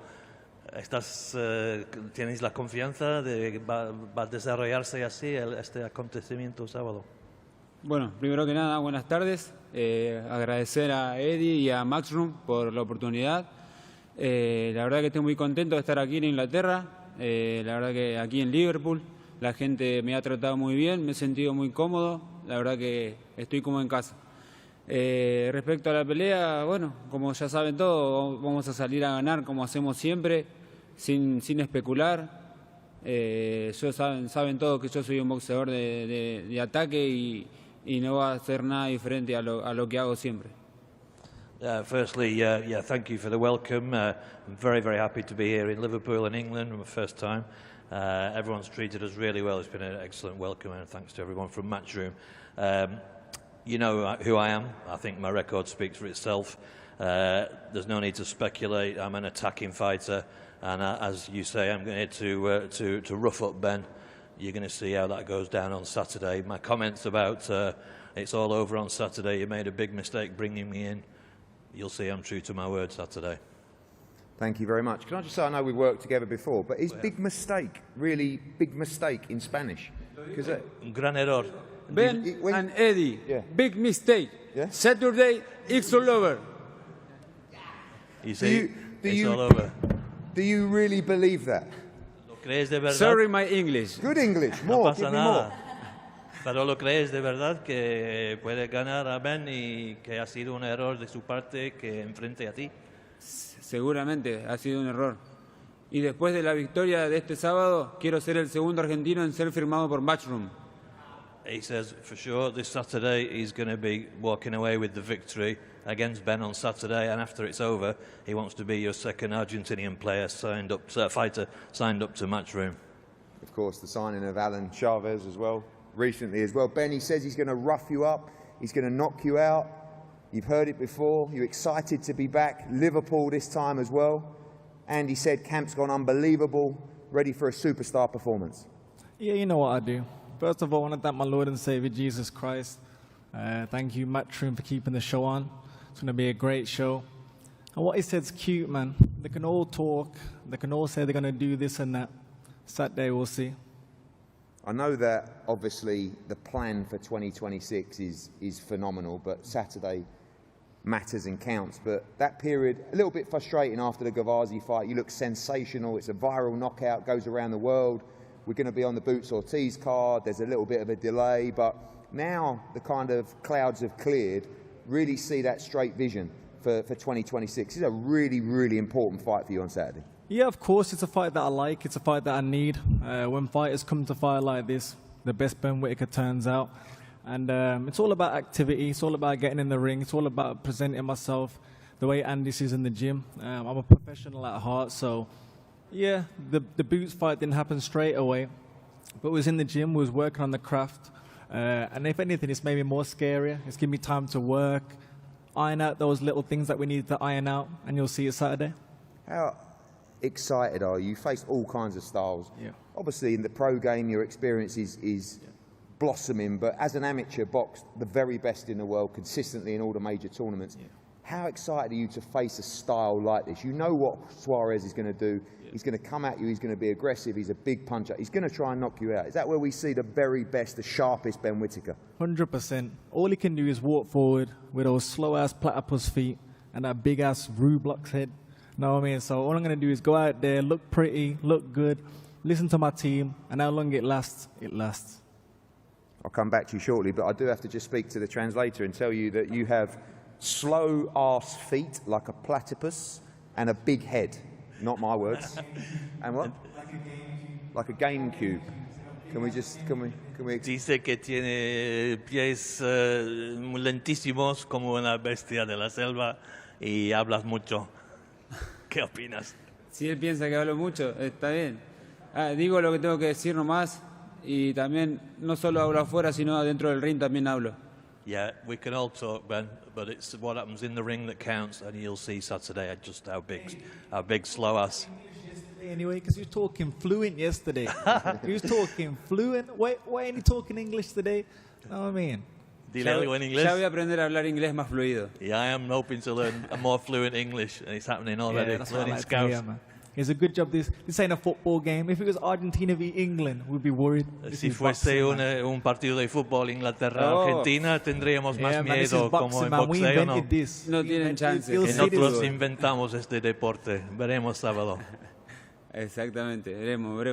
¿Tienes la confianza de va a desarrollarse así este acontecimiento sábado? Bueno, primero que nada, buenas tardes. Agradecer a Eddie y a Matchroom por la oportunidad. La verdad que estoy muy contento de estar aquí en Inglaterra. La verdad que aquí en Liverpool la gente me ha tratado muy bien, me he sentido muy cómodo. La verdad que estoy como en casa. Respecto a la pelea, bueno, como ya saben todos, vamos a salir a ganar como hacemos siempre, sin especular. Saben todos que yo soy un boxeador de ataque y no va a hacer nada diferente a lo que hago siempre. Firstly, thank you for the welcome. I'm very happy to be here in Liverpool in England for the first time. Everyone's treated us really well. It's been an excellent welcome, and thanks to everyone from Matchroom. You know who I am. I think my record speaks for itself. There's no need to speculate. I'm an attacking fighter, and as you say, I'm going to rough up Ben. You're going to see how that goes down on Saturday. My comments about it's all over on Saturday, you made a big mistake bringing me in. You'll see I'm true to my word Saturday. Thank you very much. Can I just say, I know we've worked together before, but is big mistake really big mistake in Spanish? Un gran error. Ben and Eddie, big mistake. Saturday, it's all over. You see, it's all over. Do you really believe that? ¿Lo crees de verdad? Sorry, my English. Good English. No More. pasa Give me nada. more. Pero lo crees de verdad que puede ganar a Ben y que ha sido un error de su parte que enfrente a ti. Seguramente ha sido un error. Y después de la victoria de este sábado, quiero ser el segundo argentino en ser firmado por Matchroom. He says for sure this Saturday he's going to be walking away with the victory against Ben on Saturday, and after it's over, he wants to be your second Argentinian player fighter signed up to Matchroom. Of course, the signing of Alan Chavez as well, recently as well. Ben, he says he's going to rough you up, he's going to knock you out. You've heard it before. You're excited to be back. Liverpool this time as well. And he said camp's gone unbelievable, ready for a superstar performance. Yeah, you know what I do. First of all, I want to thank my Lord and Savior, Jesus Christ. Thank you, Matchroom, for keeping the show on. It's going to be a great show. And what he said's cute, man. They can all talk. They can all say they're going to do this and that. Saturday, we'll see. I know that, obviously, the plan for 2026 is phenomenal, but Saturday, matters and counts. But that period, a little bit frustrating after the Gavazi fight. You look sensational. It's a viral knockout, goes around the world. We're going to be on the Boots Ortiz card. There's a little bit of a delay, but now the kind of clouds have cleared. Really see that straight vision for 2026. It's a really, really important fight for you on Saturday. Yeah, of course, it's a fight that I like. It's a fight that I need. When fighters come to fight like this, the best Ben Whittaker turns out. And it's all about activity. It's all about getting in the ring. It's all about presenting myself the way Andy sees in the gym. I'm a professional at heart, so yeah, the Boots fight didn't happen straight away, but was in the gym, was working on the craft. And if anything, it's made me more scarier. It's given me time to work, iron out those little things that we need to iron out, and you'll see it Saturday. How excited are you? You faced all kinds of styles. Yeah. Obviously, in the pro game, your experience is blossoming, but as an amateur, box the very best in the world consistently in all the major tournaments. Yeah. How excited are you to face a style like this? You know what Suarez is going to do. Yeah. He's going to come at you. He's going to be aggressive. He's a big puncher. He's going to try and knock you out. Is that where we see the very best, the sharpest Ben Whittaker? 100%. All he can do is walk forward with those slow-ass platypus feet and that big-ass Roblox head. Know what I mean? So all I'm going to do is go out there, look pretty, look good, listen to my team, and how long it lasts, it lasts. I'll come back to you shortly, but I do have to just speak to the translator and tell you that you have slow-ass feet like a platypus and a big head. Not my words. And what? Like a GameCube. Can we just, can we... Dice que tiene pies muy lentísimos como una bestia de la selva y hablas mucho. ¿Qué opinas? Si él piensa que hablo mucho, está bien. Digo lo que tengo que decir nomás. Y también no solo hablo afuera, sino adentro del ring también hablo. Yeah, we can all talk, Ben, but it's what happens in the ring that counts, and you'll see Saturday just how big slow ass. Anyway, because you were talking fluent yesterday. You was talking fluent. Why ain't you talking English today? Know what I mean? Dile algo en inglés. Ya voy a aprender a hablar inglés más fluido. Yeah, I am hoping to learn a more fluent English, and it's happening already. Yeah, that's learning like Scouse. It's a good job. This ain't a football game. If it was Argentina v England, we'd be worried. Si fuese un partido de fútbol Inglaterra-Argentina, tendríamos más miedo como en boxeo, ¿no? No tienen chance. Nosotros inventamos este deporte. Veremos sábado. Exactamente, veremos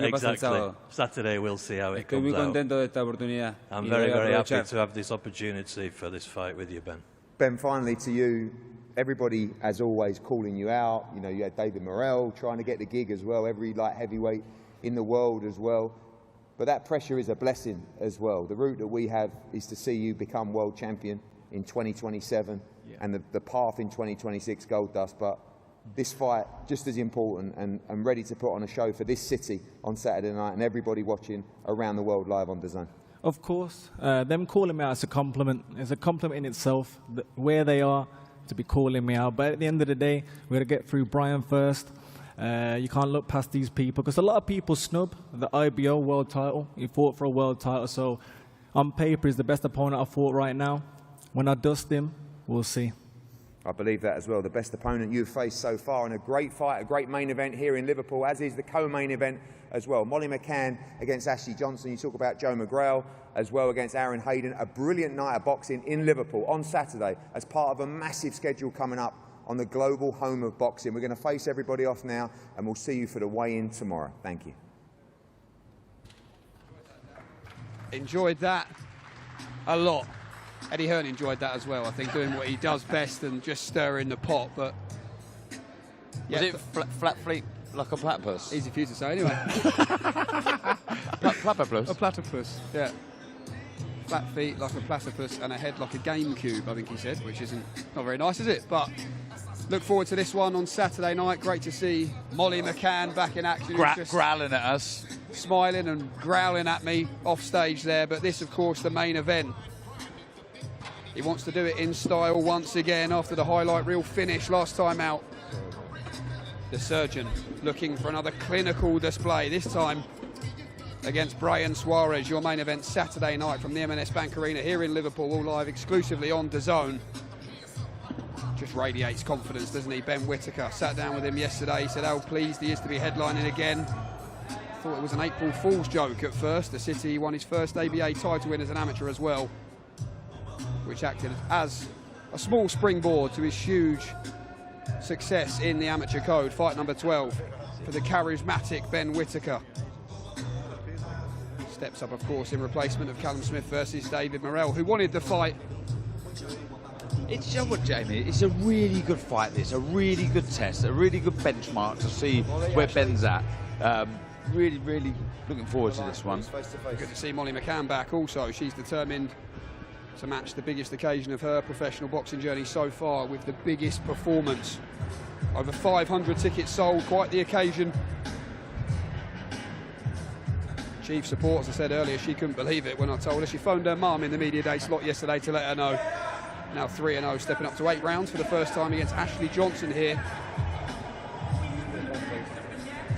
qué pasa el sábado. Saturday we'll see how it comes out. Estoy muy contento de esta oportunidad. I'm very happy to have this opportunity for this fight with you, Ben. Ben, finally to you. Everybody, as always, calling you out. You know, you had David Morrell trying to get the gig as well, every light heavyweight in the world as well. But that pressure is a blessing as well. The route that we have is to see you become world champion in 2027 and the path in 2026 gold dust. But this fight, just as important and ready to put on a show for this city on Saturday night and everybody watching around the world live on DAZN. Of course. Them calling me out is a compliment. It's a compliment in itself, where they are, to be calling me out. But at the end of the day, we're going to get through Braian first. You can't look past these people, because a lot of people snub the IBO world title. He fought for a world title, so on paper he's the best opponent I've fought right now. When I dust him, we'll see. I believe that as well. The best opponent you've faced so far, and a great fight, a great main event here in Liverpool, as is the co-main event as well. Molly McCann against Ashley Johnson. You talk about Joe McGrail as well against Aaron Hayden. A brilliant night of boxing in Liverpool on Saturday as part of a massive schedule coming up on the global home of boxing. We're going to face everybody off now, and we'll see you for the weigh-in tomorrow. Thank you. Enjoyed that a lot. Eddie Hearn enjoyed that as well, I think, doing what he does best and just stirring the pot. But was it flat feet like a platypus? Easy for you to say, anyway. Platypus? A platypus, yeah. Flat feet like a platypus and a head like a GameCube, I think he said, which isn't not very nice, is it? But look forward to this one on Saturday night. Great to see Molly McCann back in action. Growling at us. Smiling and growling at me off stage there. But this, of course, the main event. He wants to do it in style once again after the highlight reel finish last time out. The surgeon looking for another clinical display, this time against Braian Suarez. Your main event Saturday night from the M&S Bank Arena here in Liverpool, all live exclusively on DAZN. Just radiates confidence, doesn't he? Ben Whittaker sat down with him yesterday. He said how pleased he is to be headlining again. Thought it was an April Fool's joke at first. The City won his first ABA title win as an amateur as well, which acted as a small springboard to his huge success in the amateur code. Fight number 12 for the charismatic Ben Whittaker. Steps up, of course, in replacement of Callum Smith versus David Morrell, who wanted the fight. It's, you know what, Jamie, it's a really good fight, this, a really good test, a really good benchmark to see where Ben's at. Really, really looking forward to this one. Good to see Molly McCann back also. She's determined to match the biggest occasion of her professional boxing journey so far with the biggest performance. Over 500 tickets sold, quite the occasion. Chief support, as I said earlier, she couldn't believe it when I told her. She phoned her mum in the media day slot yesterday to let her know. Now 3-0, stepping up to 8 rounds for the first time against Ashley Johnson here.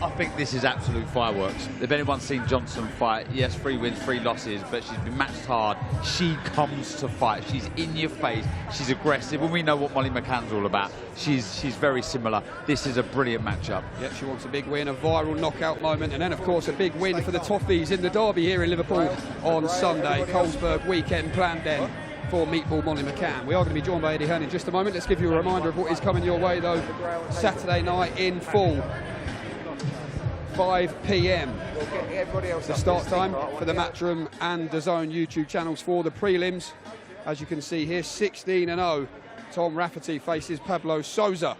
I think this is absolute fireworks. If anyone's seen Johnson fight, yes, 3 wins, 3 losses, but she's been matched hard. She comes to fight. She's in your face. She's aggressive. And we know what Molly McCann's all about. She's very similar. This is a brilliant matchup. Yep, she wants a big win, a viral knockout moment, and then, of course, a big win for the Toffees in the derby here in Liverpool on Sunday. Colesberg weekend planned then for Meatball Molly McCann. We are going to be joined by Eddie Hearn in just a moment. Let's give you a reminder of what is coming your way, though. Saturday night in full. 5 p.m. The start time for the Matchroom and DAZN YouTube channels for the prelims. As you can see here, 16-0. Tom Rafferty faces Pablo Souza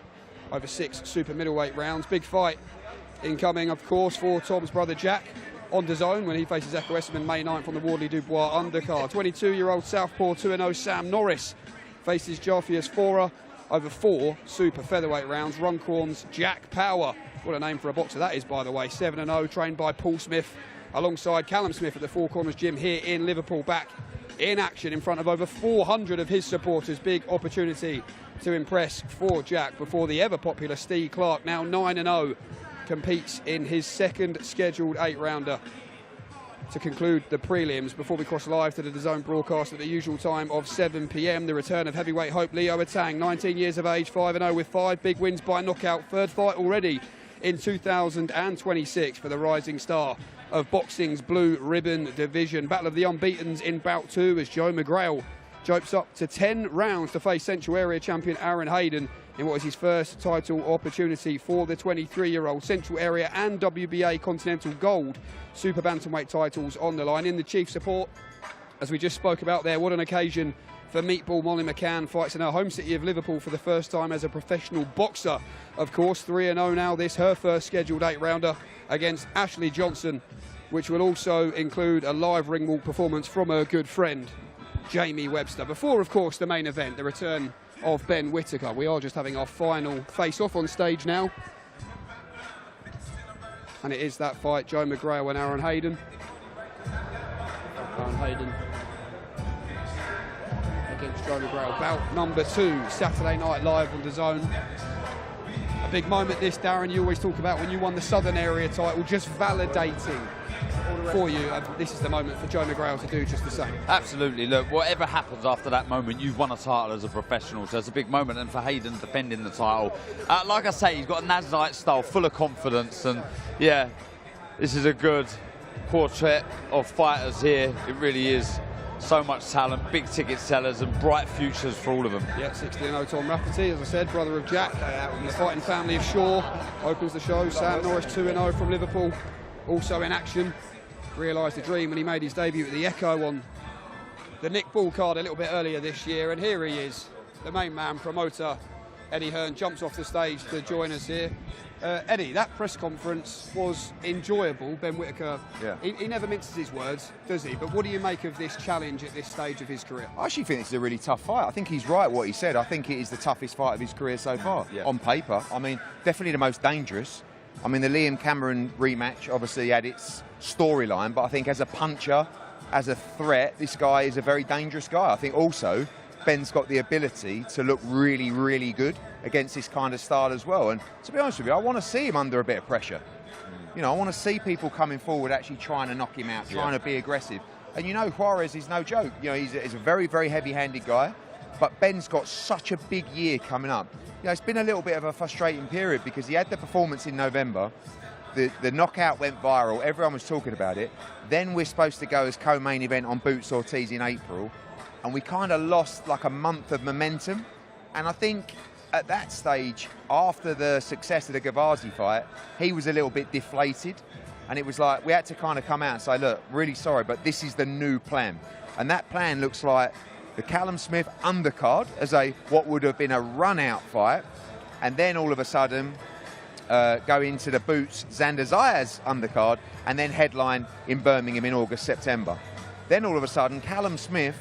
over 6 super middleweight rounds. Big fight incoming, of course, for Tom's brother Jack on DAZN when he faces Echo Esserman May 9th on the Wardley Dubois undercard. 22-year-old Southpaw 2-0 Sam Norris faces Jarfius Fora over 4 super featherweight rounds. Runcorn's Jack Power. What a name for a boxer that is, by the way. 7-0, trained by Paul Smith, alongside Callum Smith at the Four Corners Gym here in Liverpool, back in action in front of over 400 of his supporters. Big opportunity to impress for Jack before the ever-popular Steve Clark, now 9-0, competes in his second scheduled 8-rounder to conclude the prelims before we cross live to the DAZN broadcast at the usual time of 7 p.m. The return of heavyweight hope Leo Atang, 19 years of age, 5-0 with 5 big wins by knockout. Third fight already in 2026 for the rising star of boxing's blue ribbon division. Battle of the unbeatens in bout 2 as Joe McGrail jumps up to 10 rounds to face Central Area champion Aaron Hayden in what is his first title opportunity for the 23-year-old. Central Area and WBA Continental Gold super bantamweight titles on the line. In the chief support, as we just spoke about there, what an occasion for Meatball Molly McCann. Fights in her home city of Liverpool for the first time as a professional boxer. Of course, 3-0 now, this her first scheduled 8-rounder against Ashley Johnson, which will also include a live ring walk performance from her good friend Jamie Webster. Before, of course, the main event, the return of Ben Whittaker. We are just having our final face-off on stage now. And it is that fight, Joe McGrail and Aaron Hayden. Aaron Hayden against Joe McGrail. Bout number 2, Saturday night live on DAZN. A big moment this, Darren, you always talk about when you won the Southern Area title, just validating for you. This is the moment for Joe McGrail to do just the same. Absolutely. Look, whatever happens after that moment, you've won a title as a professional, so it's a big moment. And for Hayden defending the title, like I say, he's got a Nazarite style, full of confidence, and yeah, this is a good quartet of fighters here. It really is. So much talent, big ticket sellers, and bright futures for all of them. Yeah, 16-0 Tom Rafferty, as I said, brother of Jack, the fighting family of Shaw, opens the show. Sam Norris, 2-0 from Liverpool, also in action. Realised the dream when he made his debut at the Echo on the Nick Ball card a little bit earlier this year, and here he is, the main man, promoter Eddie Hearn, jumps off the stage to join us here. Eddie, that press conference was enjoyable. Ben Whittaker, yeah. he never minces his words, does he? But what do you make of this challenge at this stage of his career? I actually think this is a really tough fight. I think he's right what he said. I think it is the toughest fight of his career so far, on paper. I mean, definitely the most dangerous. I mean, the Liam Cameron rematch obviously had its storyline, but I think as a puncher, as a threat, this guy is a very dangerous guy. I think also Ben's got the ability to look really, really good against this kind of style as well. And to be honest with you, I want to see him under a bit of pressure. You know, I want to see people coming forward actually trying to knock him out, trying to be aggressive. And you know, Suarez is no joke. You know, he's a very, very heavy-handed guy. But Ben's got such a big year coming up. You know, it's been a little bit of a frustrating period because he had the performance in November. The knockout went viral. Everyone was talking about it. Then we're supposed to go as co-main event on Boots Ortiz in April. and we kind of lost like a month of momentum. And I think at that stage, after the success of the Gavazi fight, he was a little bit deflated. And it was like, we had to kind of come out and say, look, really sorry, but this is the new plan. And that plan looks like the Callum Smith undercard as what would have been a run-out fight, and then all of a sudden go into the Boots Xander Zayas undercard, and then headline in Birmingham in August, September. Then all of a sudden, Callum Smith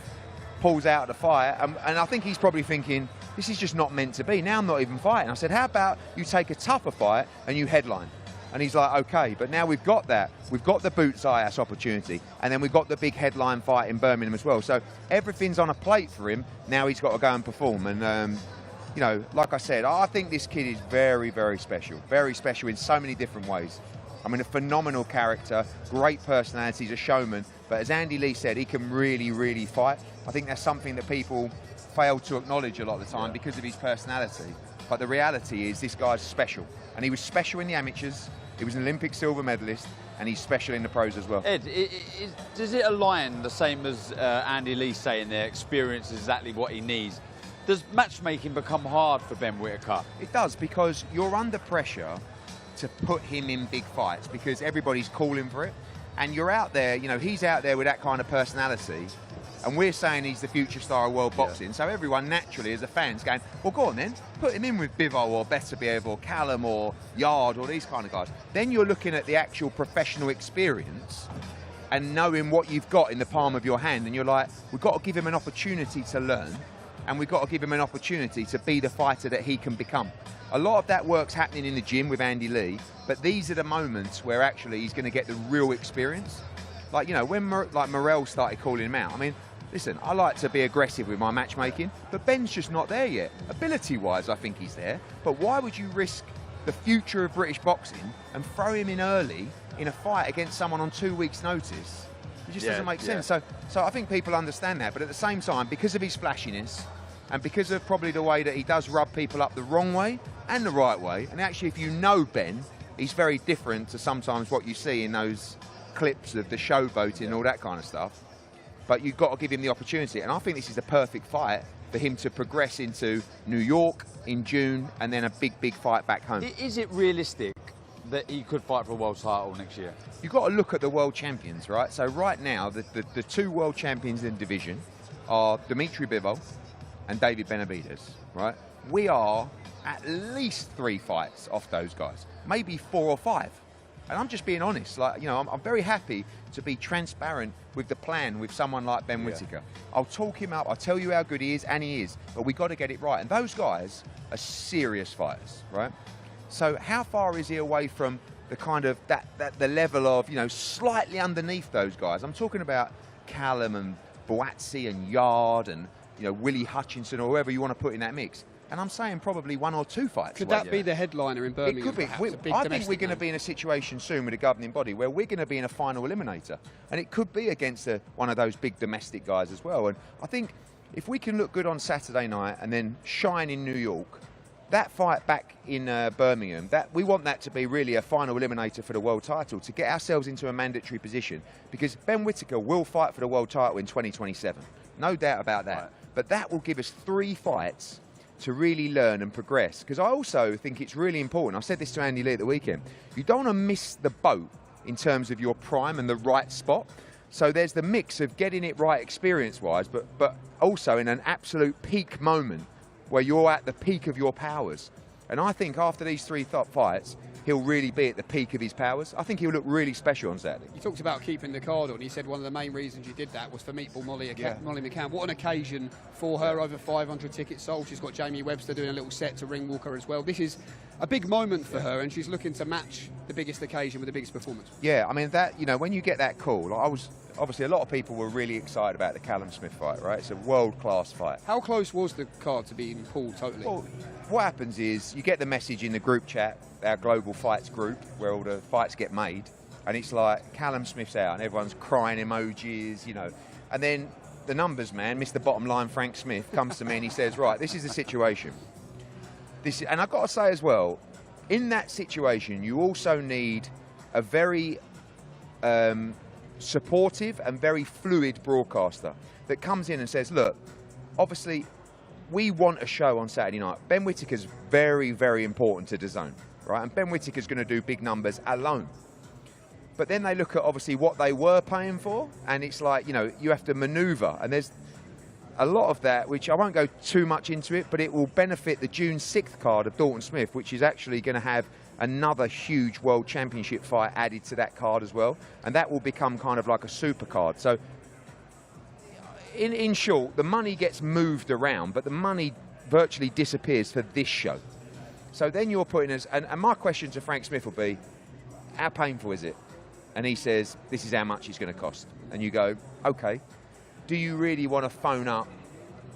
pulls out of the fight, and I think he's probably thinking, this is just not meant to be. Now I'm not even fighting. I said, how about you take a tougher fight and you headline? And he's like, okay, but now we've got that. We've got the Boots Zayas opportunity, and then we've got the big headline fight in Birmingham as well. So everything's on a plate for him. Now he's got to go and perform. And, you know, like I said, I think this kid is very, very special in so many different ways. I mean, a phenomenal character, great personality, he's a showman. But as Andy Lee said, he can really, really fight. I think that's something that people fail to acknowledge a lot of the time because of his personality. But the reality is this guy's special. And he was special in the amateurs. He was an Olympic silver medalist, and he's special in the pros as well. Ed, does it align the same as Andy Lee saying there, experience is exactly what he needs? Does matchmaking become hard for Ben Whittaker? It does, because you're under pressure to put him in big fights because everybody's calling for it. And you're out there, you know, he's out there with that kind of personality, and we're saying he's the future star of world boxing. So everyone naturally, as a fan's going, well, go on then, put him in with Bivol or Beterbiev or Callum or Yard or these kind of guys. Then you're looking at the actual professional experience and knowing what you've got in the palm of your hand, and you're like, we've got to give him an opportunity to learn, and we've got to give him an opportunity to be the fighter that he can become. A lot of that work's happening in the gym with Andy Lee, but these are the moments where actually he's going to get the real experience. Like, you know, when Morrell started calling him out, I mean, listen, I like to be aggressive with my matchmaking, but Ben's just not there yet. Ability-wise, I think he's there, but why would you risk the future of British boxing and throw him in early in a fight against someone on 2 weeks' notice? It just doesn't make sense. So I think people understand that, but at the same time, because of his flashiness and because of probably the way that he does rub people up the wrong way and the right way, and actually if you know Ben, he's very different to sometimes what you see in those clips of the showboating and all that kind of stuff. But you've got to give him the opportunity. And I think this is the perfect fight for him to progress into New York in June and then a big, big fight back home. Is it realistic that he could fight for a world title next year? You've got to look at the world champions, right? So right now, the two world champions in the division are Dimitri Bivol and David Benavidez, right? We are at least 3 fights off those guys, maybe 4 or 5. And I'm just being honest, like, you know, I'm very happy to be transparent with the plan with someone like Ben Whittaker. I'll talk him up, I'll tell you how good he is, and he is, but we've got to get it right. And those guys are serious fighters, right? So how far is he away from the kind of, the level of, you know, slightly underneath those guys? I'm talking about Callum and Boatsi and Yard and, you know, Willie Hutchinson or whoever you want to put in that mix. And I'm saying probably 1 or 2 fights. Could that be the headliner in Birmingham? It could be. I think we're going to be in a situation soon with a governing body where we're going to be in a final eliminator. And it could be against one of those big domestic guys as well. And I think if we can look good on Saturday night and then shine in New York, that fight back in Birmingham, we want that to be really a final eliminator for the world title, to get ourselves into a mandatory position. Because Ben Whittaker will fight for the world title in 2027. No doubt about that. Right. But that will give us 3 fights to really learn and progress. Because I also think it's really important, I said this to Andy Lee at the weekend, you don't want to miss the boat in terms of your prime and the right spot. So there's the mix of getting it right experience-wise, but also in an absolute peak moment where you're at the peak of your powers. And I think after these 3 top fights, he'll really be at the peak of his powers. I think he'll look really special on Saturday. You talked about keeping the card on. You said one of the main reasons you did that was for Meatball Molly McCann. What an occasion for her, over 500 tickets sold. She's got Jamie Webster doing a little set to ring walk her as well. This is a big moment for her, and she's looking to match the biggest occasion with the biggest performance. Yeah, I mean, that, you know, when you get that call, obviously a lot of people were really excited about the Callum Smith fight, right? It's a world-class fight. How close was the card to being pulled totally? Well, what happens is you get the message in the group chat, our Global Fights group, where all the fights get made, and it's like, Callum Smith's out, and everyone's crying emojis, you know. And then the numbers man, Mr. Bottom Line Frank Smith, comes to me and he says, right, this is the situation. And I've got to say as well, in that situation, you also need a very supportive and very fluid broadcaster that comes in and says, look, obviously we want a show on Saturday night. Ben Whittaker's very, very important to DAZN, right? And Ben Whittaker's going to do big numbers alone. But then they look at obviously what they were paying for, and it's like, you know, you have to maneuver, and there's a lot of that, which I won't go too much into it, but it will benefit the June 6th card of Dalton Smith, which is actually going to have another huge World Championship fight added to that card as well, and that will become kind of like a super card. So in short, the money gets moved around, but the money virtually disappears for this show. So then you're putting us, and my question to Frank Smith will be, how painful is it? And he says, this is how much it's going to cost. And you go, okay, do you really want to phone up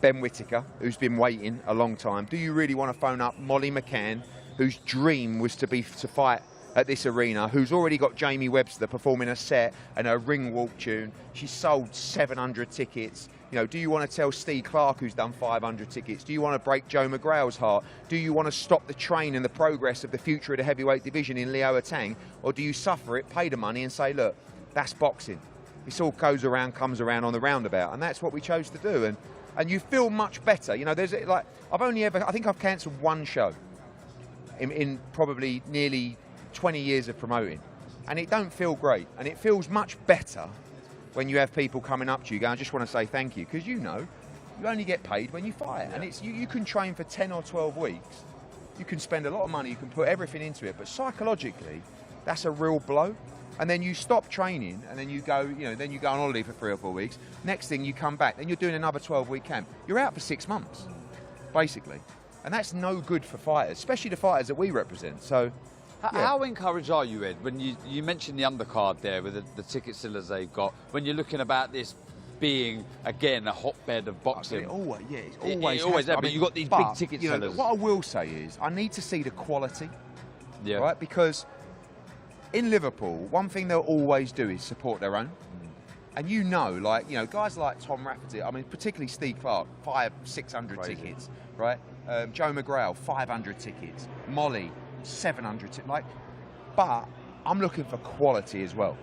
Ben Whittaker, who's been waiting a long time? Do you really want to phone up Molly McCann, whose dream was to fight at this arena, who's already got Jamie Webster performing a set and her ring walk tune? She's sold 700 tickets. You know, do you want to tell Steve Clark, who's done 500 tickets? Do you want to break Joe McGrail's heart? Do you want to stop the train and the progress of the future of the heavyweight division in Leo Atang? Or do you suffer it, pay the money and say, look, that's boxing. This all goes around, comes around on the roundabout. And that's what we chose to do. And you feel much better. You know, there's like, I think I've cancelled one show in probably nearly 20 years of promoting. And it don't feel great. And it feels much better when you have people coming up to you going, I just want to say thank you. Because you know, you only get paid when you fight. Yeah. And it's you can train for 10 or 12 weeks. You can spend a lot of money, you can put everything into it. But psychologically, that's a real blow. And then you stop training, and then you go, you know, then you go on holiday for 3 or 4 weeks. Next thing, you come back, then you're doing another 12-week camp. You're out for 6 months, basically. And that's no good for fighters, especially the fighters that we represent. So, yeah. How encouraged are you, Ed, when you mentioned the undercard there with the ticket sellers they've got, when you're looking about this being, again, a hotbed of boxing? It's always has, but you've got these big ticket sellers. Know, what I will say is, I need to see the quality, right? Because in Liverpool, one thing they'll always do is support their own. And you know, like, you know, guys like Tom Rafferty, I mean, particularly Steve Clark, 500-600 tickets, right? Joe McGrail, 500 tickets. Molly, 700 tickets. Like, but I'm looking for quality as well.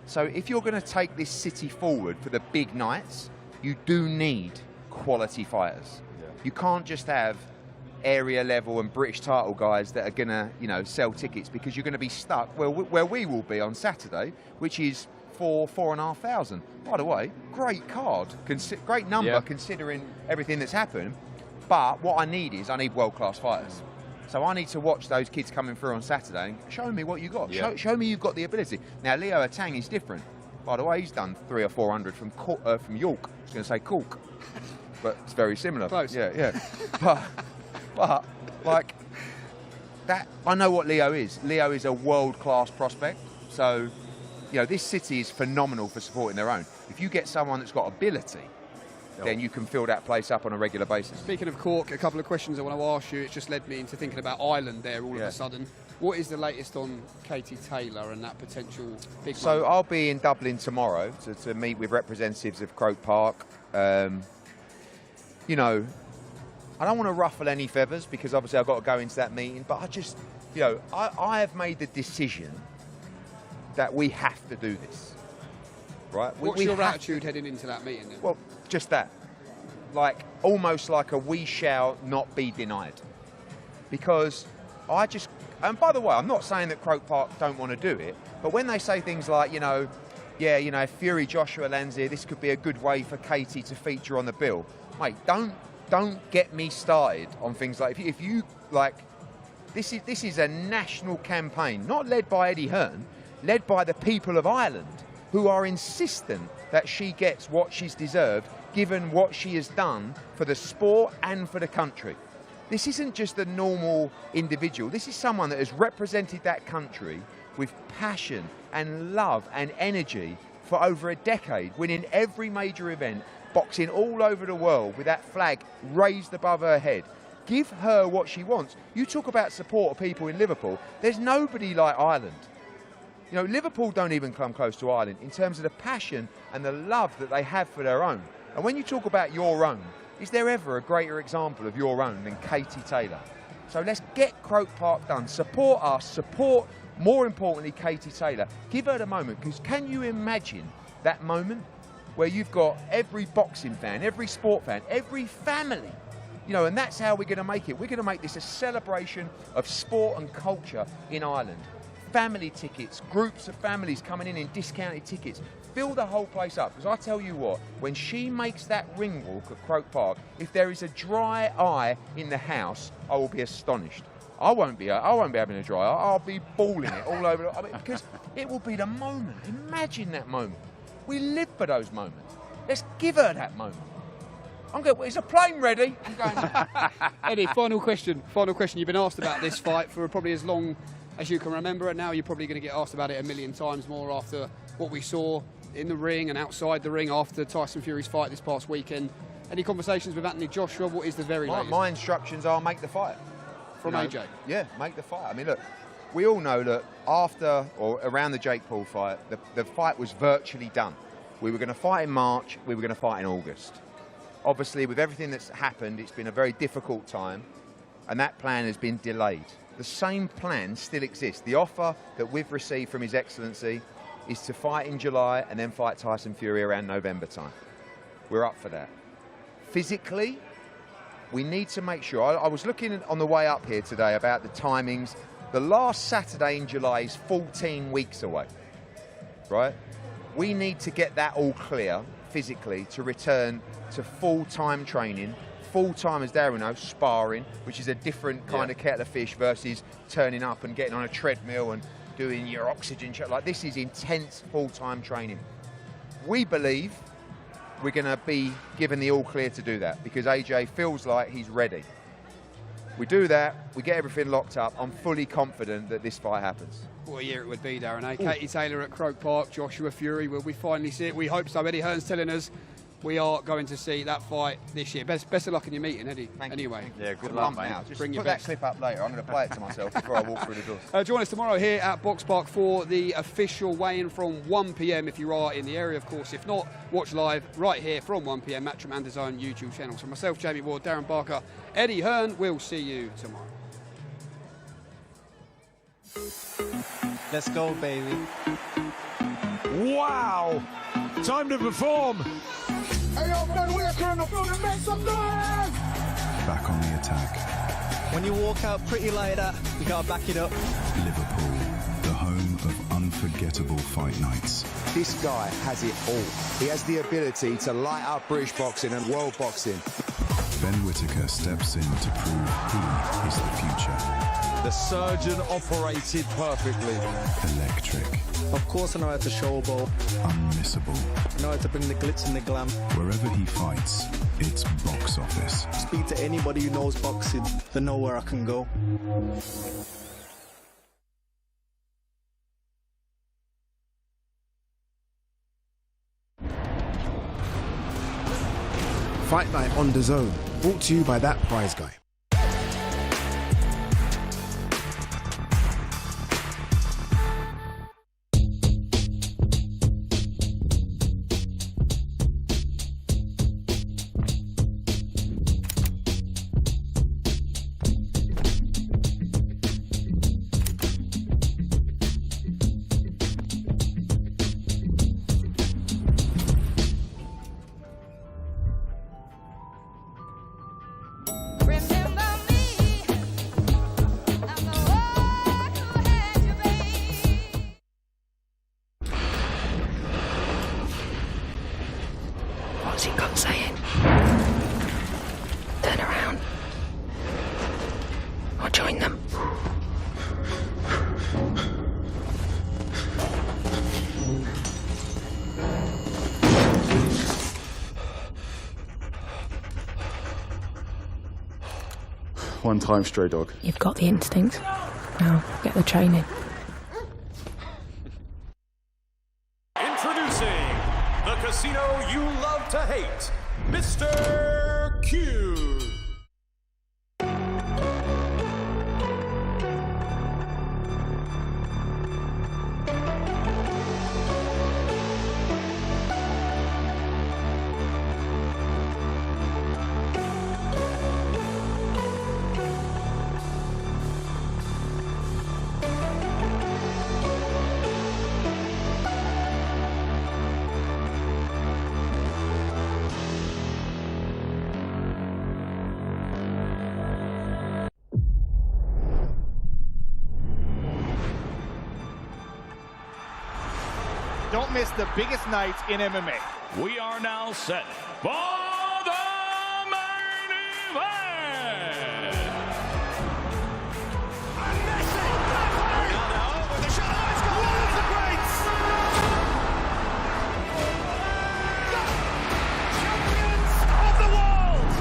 So if you're going to take this city forward for the big nights, you do need quality fighters. Yeah. You can't just have area level and British title guys that are going to, you know, sell tickets, because you're going to be stuck where we will be on Saturday, which is 4,500. By the way, great card, great number considering everything that's happened. But what I need world-class fighters. So I need to watch those kids coming through on Saturday and show me what you got. Yeah. Show me you've got the ability. Now, Leo Atang is different. By the way, he's done 300 or 400 from York. I was going to say Cork, but it's very similar. Close. Yeah. But like that, I know what Leo is. Leo is a world-class prospect. So, you know, this city is phenomenal for supporting their own. If you get someone that's got ability, then you can fill that place up on a regular basis. Speaking of Cork, a couple of questions I want to ask you. It's just led me into thinking about Ireland there all of a sudden. What is the latest on Katie Taylor and that potential big So I'll be in Dublin tomorrow to meet with representatives of Croke Park. You know, I don't want to ruffle any feathers because obviously I've got to go into that meeting, but I just, you know, I have made the decision that we have to do this. Right? What's your attitude heading into that meeting then? Well, just that. Like, almost like a we shall not be denied. Because I just, and by the way, I'm not saying that Croke Park don't want to do it, but when they say things like, you know, yeah, you know, if Fury Joshua lands here, this could be a good way for Katie to feature on the bill. Mate, don't get me started on things like, if you like, this is a national campaign, not led by Eddie Hearn, led by the people of Ireland, who are insistent that she gets what she's deserved, given what she has done for the sport and for the country. This isn't just a normal individual. This is someone that has represented that country with passion and love and energy for over a decade, winning every major event, boxing all over the world with that flag raised above her head. Give her what she wants. You talk about support of people in Liverpool. There's nobody like Ireland. You know, Liverpool don't even come close to Ireland in terms of the passion and the love that they have for their own. And when you talk about your own, is there ever a greater example of your own than Katie Taylor? So let's get Croke Park done. Support us, support more importantly, Katie Taylor. Give her the moment, because can you imagine that moment where you've got every boxing fan, every sport fan, every family, you know, and that's how we're going to make it. We're going to make this a celebration of sport and culture in Ireland. Family tickets, groups of families coming in discounted tickets. Fill the whole place up, because I tell you what, when she makes that ring walk at Croke Park, if there is a dry eye in the house, I will be astonished. I won't be having a dry eye. I'll be bawling it all over. Because it will be the moment. Imagine that moment. We live for those moments. Let's give her that moment. I'm going. Is the plane ready? I'm going. Eddie, final question. Final question. You've been asked about this fight for probably as long as you can remember, and now you're probably going to get asked about it a million times more after what we saw in the ring and outside the ring after Tyson Fury's fight this past weekend. Any conversations with Anthony Joshua? What is the very latest? My instructions are make the fight. From AJ? Yeah, make the fight. I mean, look, we all know that after or around the Jake Paul fight, the fight was virtually done. We were going to fight in March, we were going to fight in August. Obviously, with everything that's happened, it's been a very difficult time, and that plan has been delayed. The same plan still exists. The offer that we've received from His Excellency is to fight in July and then fight Tyson Fury around November time. We're up for that. Physically, we need to make sure. I was looking on the way up here today about the timings. The last Saturday in July is 14 weeks away, right? We need to get that all clear physically to return to full-time training, full-time, as Darren knows, sparring, which is a different kind of kettle of fish versus turning up and getting on a treadmill and doing your oxygen check. Like, this is intense full-time training. We believe we're going to be given the all clear to do that because AJ feels like he's ready. We do that, we get everything locked up. I'm fully confident that this fight happens. What a year it would be, Darren, eh? Katie Taylor at Croke Park, Joshua Fury, will we finally see it? We hope so. Eddie Hearn's telling us we are going to see that fight this year. Best of luck in your meeting, Eddie. Anyway. Yeah, good luck, mate. Just bring your that clip up later. I'm going to play it to myself before I walk through the doors. Join us tomorrow here at Box Park for the official weigh-in from 1 p.m. if you are in the area, of course. If not, watch live right here from 1 p.m. Matchroom and DAZN YouTube channels. So myself, Jamie Ward, Darren Barker, Eddie Hearn. We'll see you tomorrow. Let's go, baby. Wow! Time to perform. Hey, yo, Ben Whittaker in the building, make some noise! Back on the attack. When you walk out pretty like that, you gotta back it up. Liverpool, the home of unforgettable fight nights. This guy has it all. He has the ability to light up British boxing and world boxing. Ben Whittaker steps in to prove he is the future. The surgeon operated perfectly. Electric. Of course I know how to showboat. Unmissable. I know how to bring the glitz and the glam. Wherever he fights, it's box office. Speak to anybody who knows boxing, they know where I can go. Fight Night on DAZN, brought to you by That Prize Guy. What's he got saying? Turn around. Or join them. One time, stray dog. You've got the instinct. Now, get the training. Introducing the casino you love to hate, Mr. Q. Don't miss the biggest nights in MMA. We are now set for the main event. Ronaldo with the shot. Oh, it's gone. One of the greats. Champions of the world.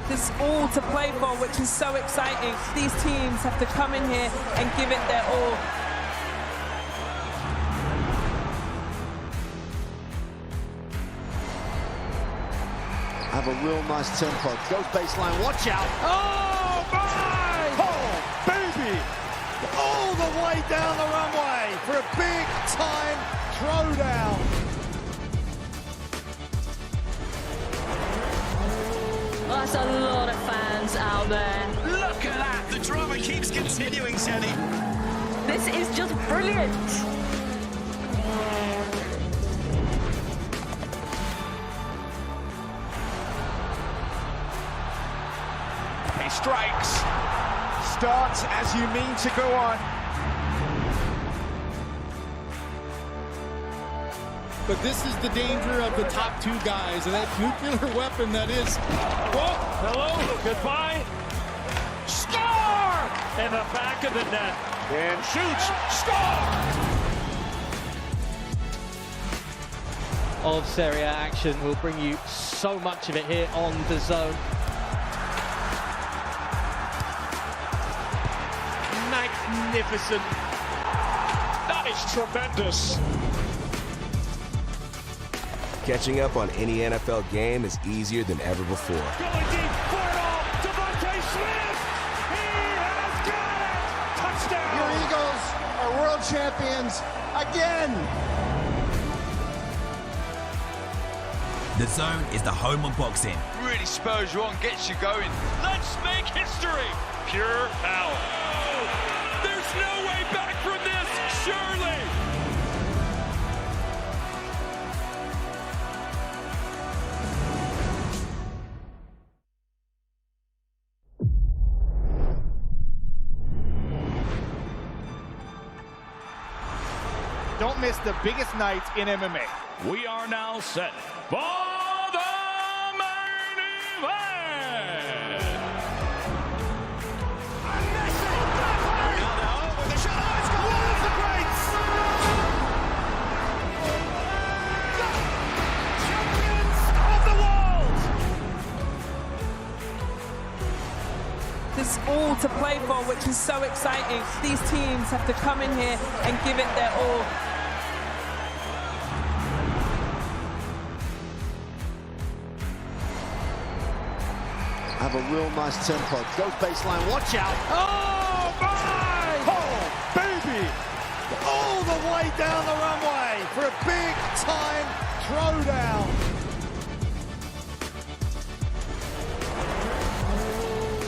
There's all to play for, which is so exciting. These teams have to come in here and give it their all. Have a real nice tempo. Goes baseline, watch out. Oh, my! Oh, baby! All the way down the runway for a big-time throwdown. That's a lot of fans out there. Look at that. The drama keeps continuing, Sally. This is just brilliant. He strikes. Starts as you mean to go on. But this is the danger of the top two guys, and that nuclear weapon that is. Whoa, hello, goodbye. Score! In the back of the net. And shoots, score! Of Serie A action. We'll bring you so much of it here on DAZN. Magnificent. That is tremendous. Catching up on any NFL game is easier than ever before. Going deep for it all. Devontae Smith. He has got it. Touchdown. Your Eagles are world champions again. DAZN is the home of boxing. Really spurs you on, gets you going. Let's make history. Pure power. There's no way back from this, surely. Don't miss the biggest nights in MMA. We are now set for the main event. Ronaldo with the shot. Oh, it's gone. One of the greats. Champions of the world. There's all to play for, which is so exciting. These teams have to come in here and give it their all. Have a real nice tempo. Goes baseline, watch out. Oh, my! Oh, baby! All the way down the runway for a big-time throwdown.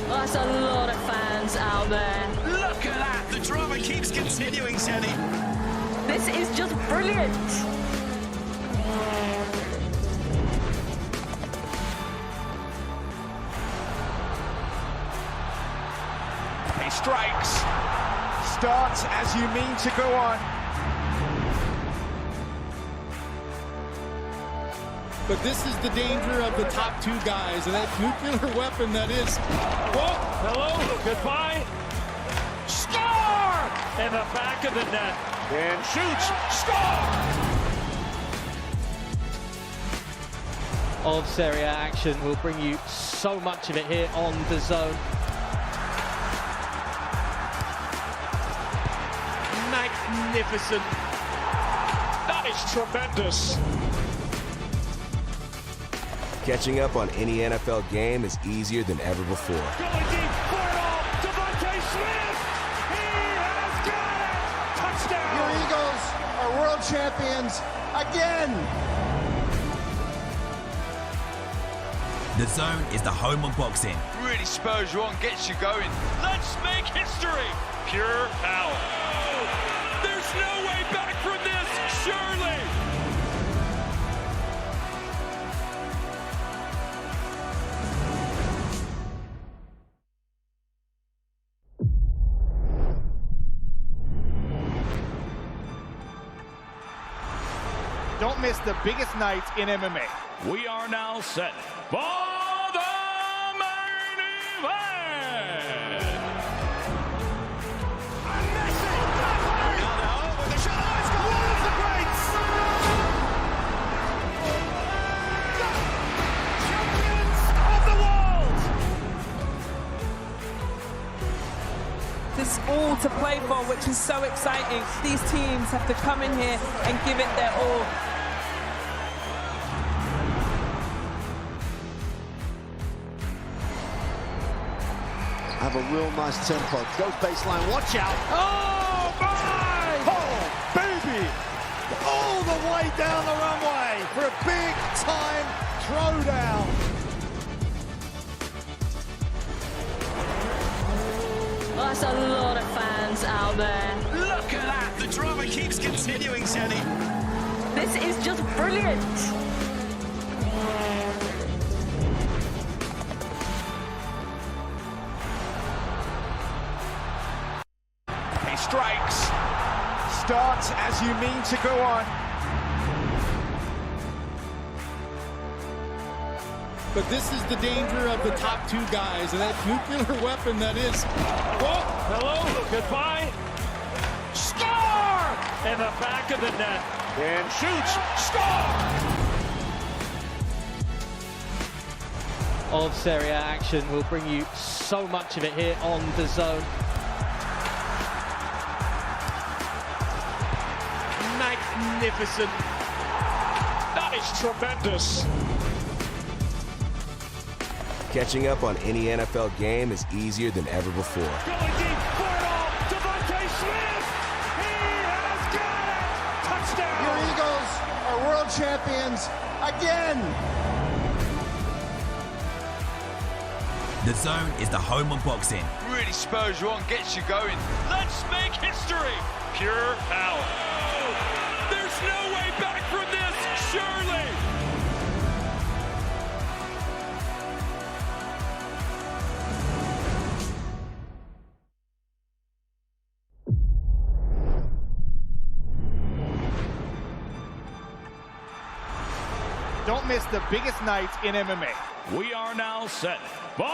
That's a lot of fans out there. Look at that. The drama keeps continuing, Sally. This is just brilliant. He strikes. Starts as you mean to go on. But this is the danger of the top two guys, and that nuclear weapon that is. Whoa, hello, goodbye. Score! In the back of the net. And shoots, score! Of Serie A action. We'll bring you so much of it here on DAZN. Magnificent. That is tremendous. Catching up on any NFL game is easier than ever before. Going deep for it all. Devontae Smith. He has got it. Touchdown. Your Eagles are world champions again. DAZN is the home of boxing. Really spurs you on, gets you going. Let's make history. Pure power. There's no way back from this, surely. Don't miss the biggest night in MMA. We are now set for the main event. Ronaldo with the shot. It's got one of the greats. Champions of the world. There's all to play for, which is so exciting. These teams have to come in here and give it their all. Have a real nice tempo. Goes baseline, watch out. Oh, my! Oh, baby! All the way down the runway for a big-time throwdown. That's a lot of fans out there. Look at that. The drama keeps continuing, Jenny. This is just brilliant. He strikes. Start as you mean to go on. But this is the danger of the top two guys and that nuclear weapon that is. Oh, hello, goodbye. Score! In the back of the net. And shoots. Score! Of Serie A action. We'll bring you so much of it here on DAZN. Magnificent. That is tremendous. Catching up on any NFL game is easier than ever before. Going deep for it all. Devontae Smith. He has got it. Touchdown. Your Eagles are world champions again. The Zone is the home of boxing. Really spurs you on, gets you going. Let's make history. Pure power. There's no way back from this, surely. Don't miss the biggest night in MMA. We are now set for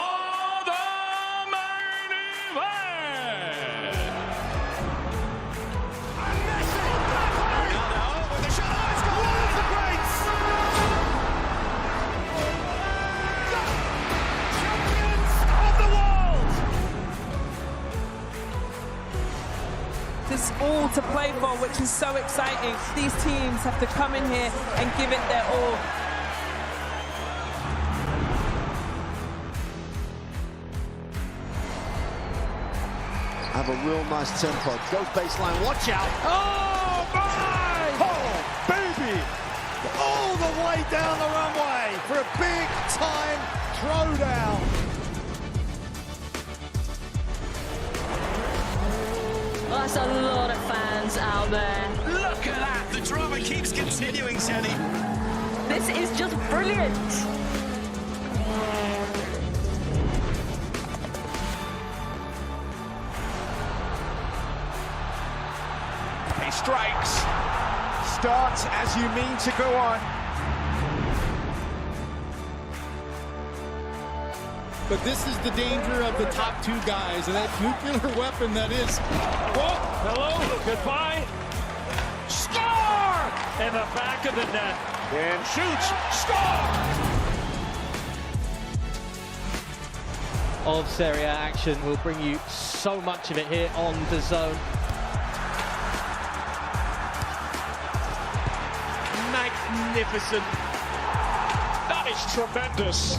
the main event. Ronaldo with the shot. It's got one of the greats. Champions of the world. There's all to play for, which is so exciting. These teams have to come in here and give it their all. Have a real nice tempo. Goes baseline, watch out. Oh, my! Oh, baby! All the way down the runway for a big-time throwdown. That's a lot of fans out there. Look at that. The drama keeps continuing, Jenny. This is just brilliant. He strikes. Start as you mean to go on. But this is the danger of the top two guys and that nuclear weapon that is. Oh, hello, goodbye. Score! In the back of the net. And shoots. Score! Of Serie A action. We'll bring you so much of it here on DAZN. Magnificent. That is tremendous.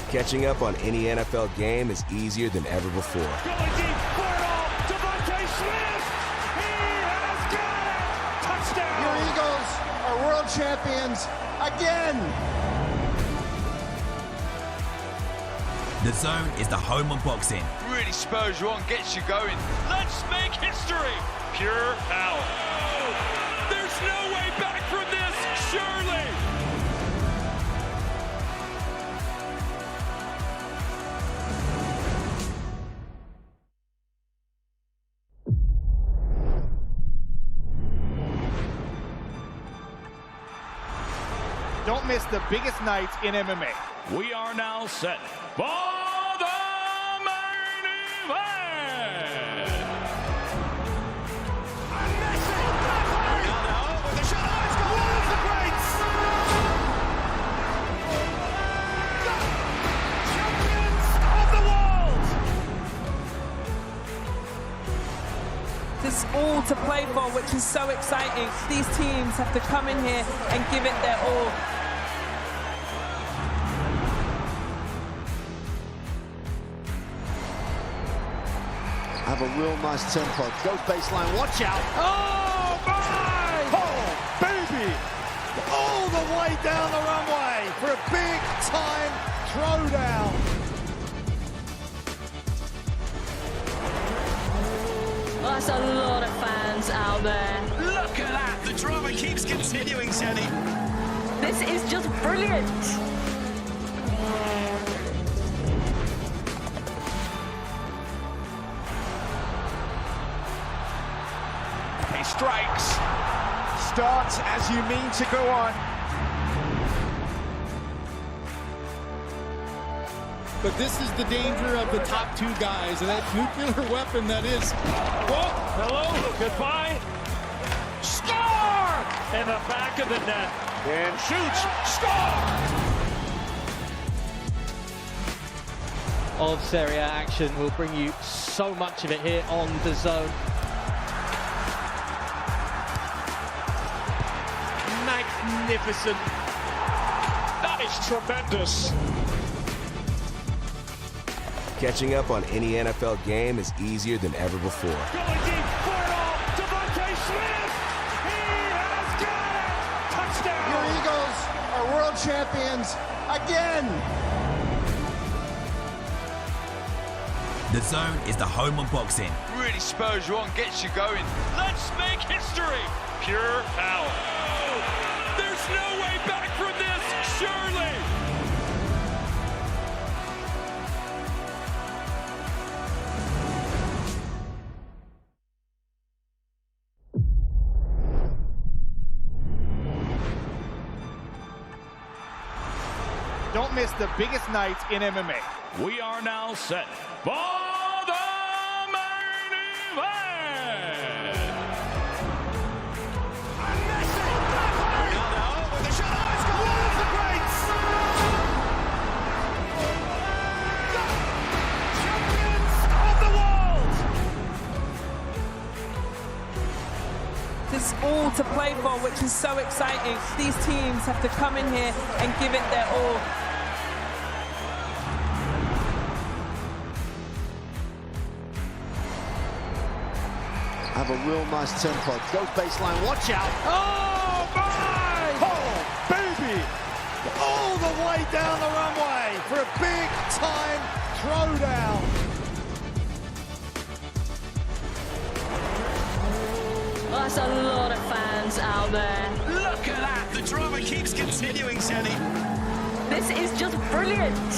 Catching up on any NFL game is easier than ever before. Going deep for it all. Devontae Smith. He has got it. Touchdown. Your Eagles are world champions again. The Zone is the home of boxing. Really spurs you on, gets you going. Let's make history. Pure power. There's no way back from this, surely. miss the biggest nights in MMA. We are now set for the main event. There's all to play for, which is so exciting. These teams have to come in here and give it their all. Have a real nice tempo. Goes baseline, watch out. Oh, my! Oh, baby! All the way down the runway for a big-time throwdown. That's a lot of fans out there. Look at that! The drama keeps continuing, Jenny. This is just brilliant. He strikes. Starts as you mean to go on. But this is the danger of the top two guys and that nuclear weapon that is. Whoa, hello, goodbye. Score! In the back of the net. And shoots, score! Of Serie A action. We'll bring you so much of it here on DAZN. Magnificent. That is tremendous. Catching up on any NFL game is easier than ever before. Going deep for it all. Devontae Smith. He has got it. Touchdown. Your Eagles are world champions again. The Zone is the home of boxing. Really spurs you on, gets you going. Let's make history. Pure power. There's no way back from this, surely. Don't miss the biggest nights in MMA. We are now set for the main event. There's all to play for, which is so exciting. These teams have to come in here and give it their all. Have a real nice tempo. Goes baseline, watch out. Oh, my! Oh, baby! All the way down the runway for a big-time throwdown. That's a lot of fans out there. Look at that! The drama keeps continuing, Jenny. This is just brilliant.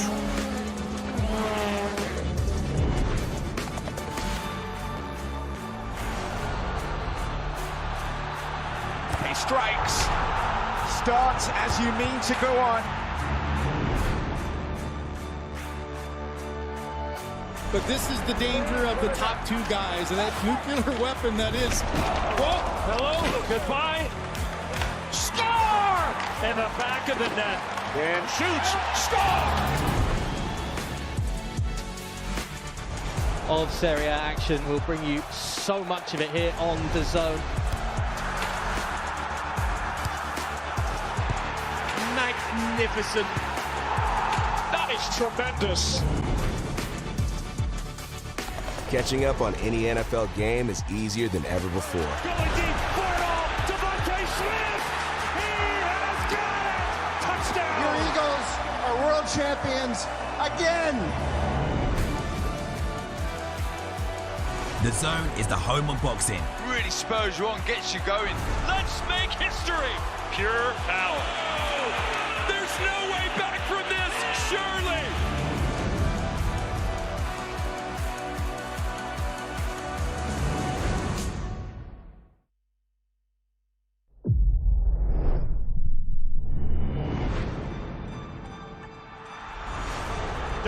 He strikes. Starts as you mean to go on. But this is the danger of the top two guys and that nuclear weapon that is. Whoa, hello, goodbye. Score! In the back of the net. And shoots, score! Of Serie A action. We'll bring you so much of it here on DAZN. Magnificent. That is tremendous. Catching up on any NFL game is easier than ever before. Going deep for it all. Devontae Smith. He has got it. Touchdown. Your Eagles are world champions again. The Zone is the home of boxing. Really spurs you on, gets you going. Let's make history. Pure power. There's no way back from this, surely.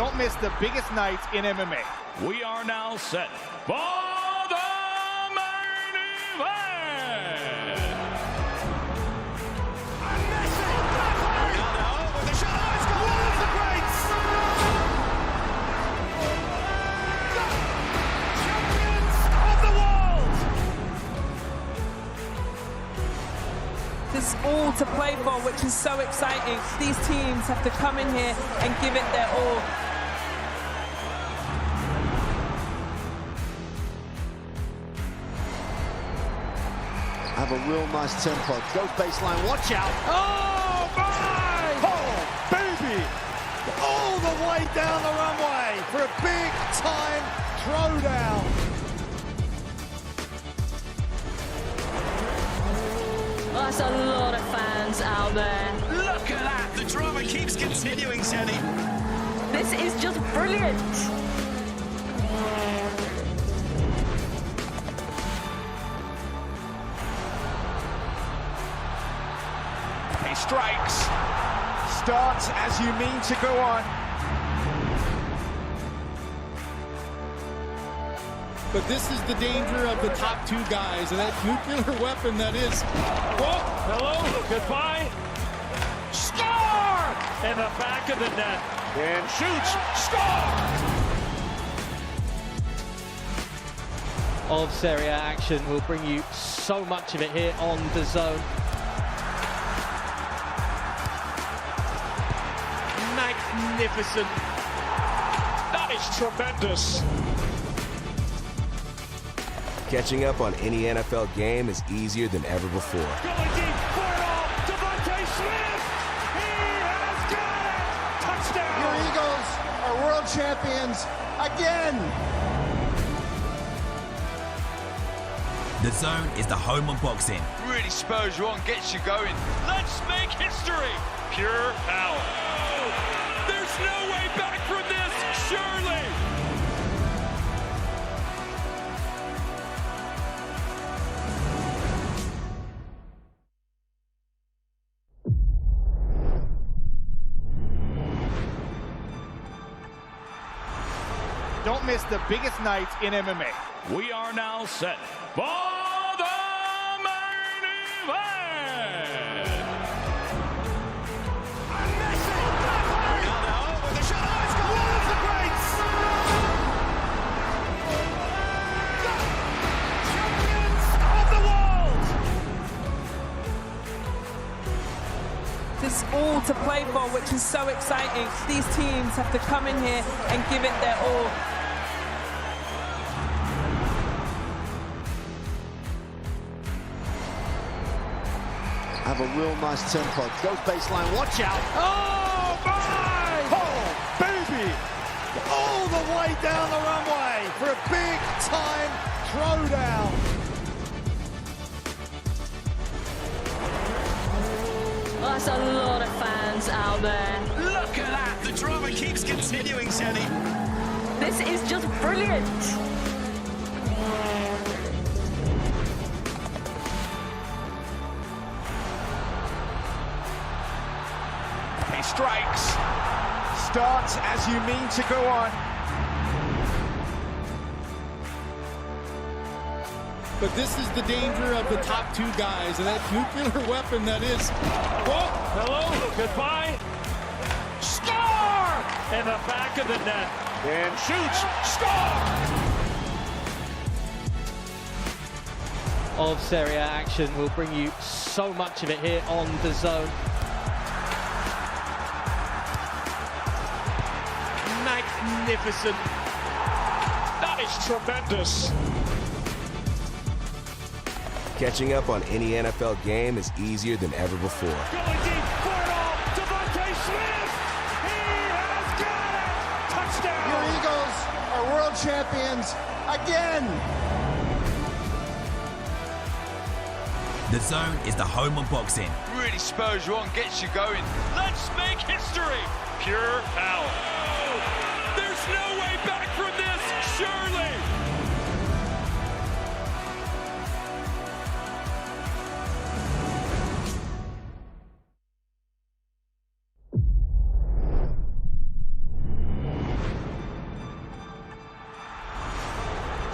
Don't miss the biggest night in MMA. We are now set for the main event. Ronaldo with the shot. Oh, it's got one of the greats. Champions of the world. There's all to play for, which is so exciting. These teams have to come in here and give it their all. Have a real nice tempo. Goes baseline, watch out. Oh, my! Oh, baby! All the way down the runway for a big-time throwdown. That's a lot of fans out there. Look at that! The drama keeps continuing, Jenny. This is just brilliant. He strikes. Starts as you mean to go on. But this is the danger of the top two guys and that nuclear weapon that is. Whoa, hello, goodbye. Score! In the back of the net. And shoots, score! Of Serie A action. We'll bring you so much of it here on DAZN. Magnificent. That is tremendous. Catching up on any NFL game is easier than ever before. Going deep for it all. Devontae Smith. He has got it. Touchdown. Your Eagles are world champions again. The Zone is the home of boxing. Really spurs you on, gets you going. Let's make history. Pure power. There's no way back from this, surely. Don't miss the biggest night in MMA. We are now set for the main event. Ronaldo with the shot. Oh, it's got one of the greats. Champions of the world. There's all to play for, which is so exciting. These teams have to come in here and give it their all. Have a real nice tempo. Goes baseline, watch out. Oh, my! Oh, baby! All the way down the runway for a big-time throwdown. That's a lot of fans out there. Look at that! The drama keeps continuing, Jenny. This is just brilliant. He strikes. Starts as you mean to go on. But this is the danger of the top two guys and that nuclear weapon that is. Whoa, hello, goodbye. Score! In the back of the net. And shoots, score! Of Serie A action. We'll bring you so much of it here on DAZN. Magnificent. That is tremendous. Catching up on any NFL game is easier than ever before. Going deep for it all. Devontae Smith. He has got it. Touchdown. Your Eagles are world champions again. The Zone is the home of boxing. Really spurs you on, gets you going. Let's make history. Pure power. There's no way back from this, surely.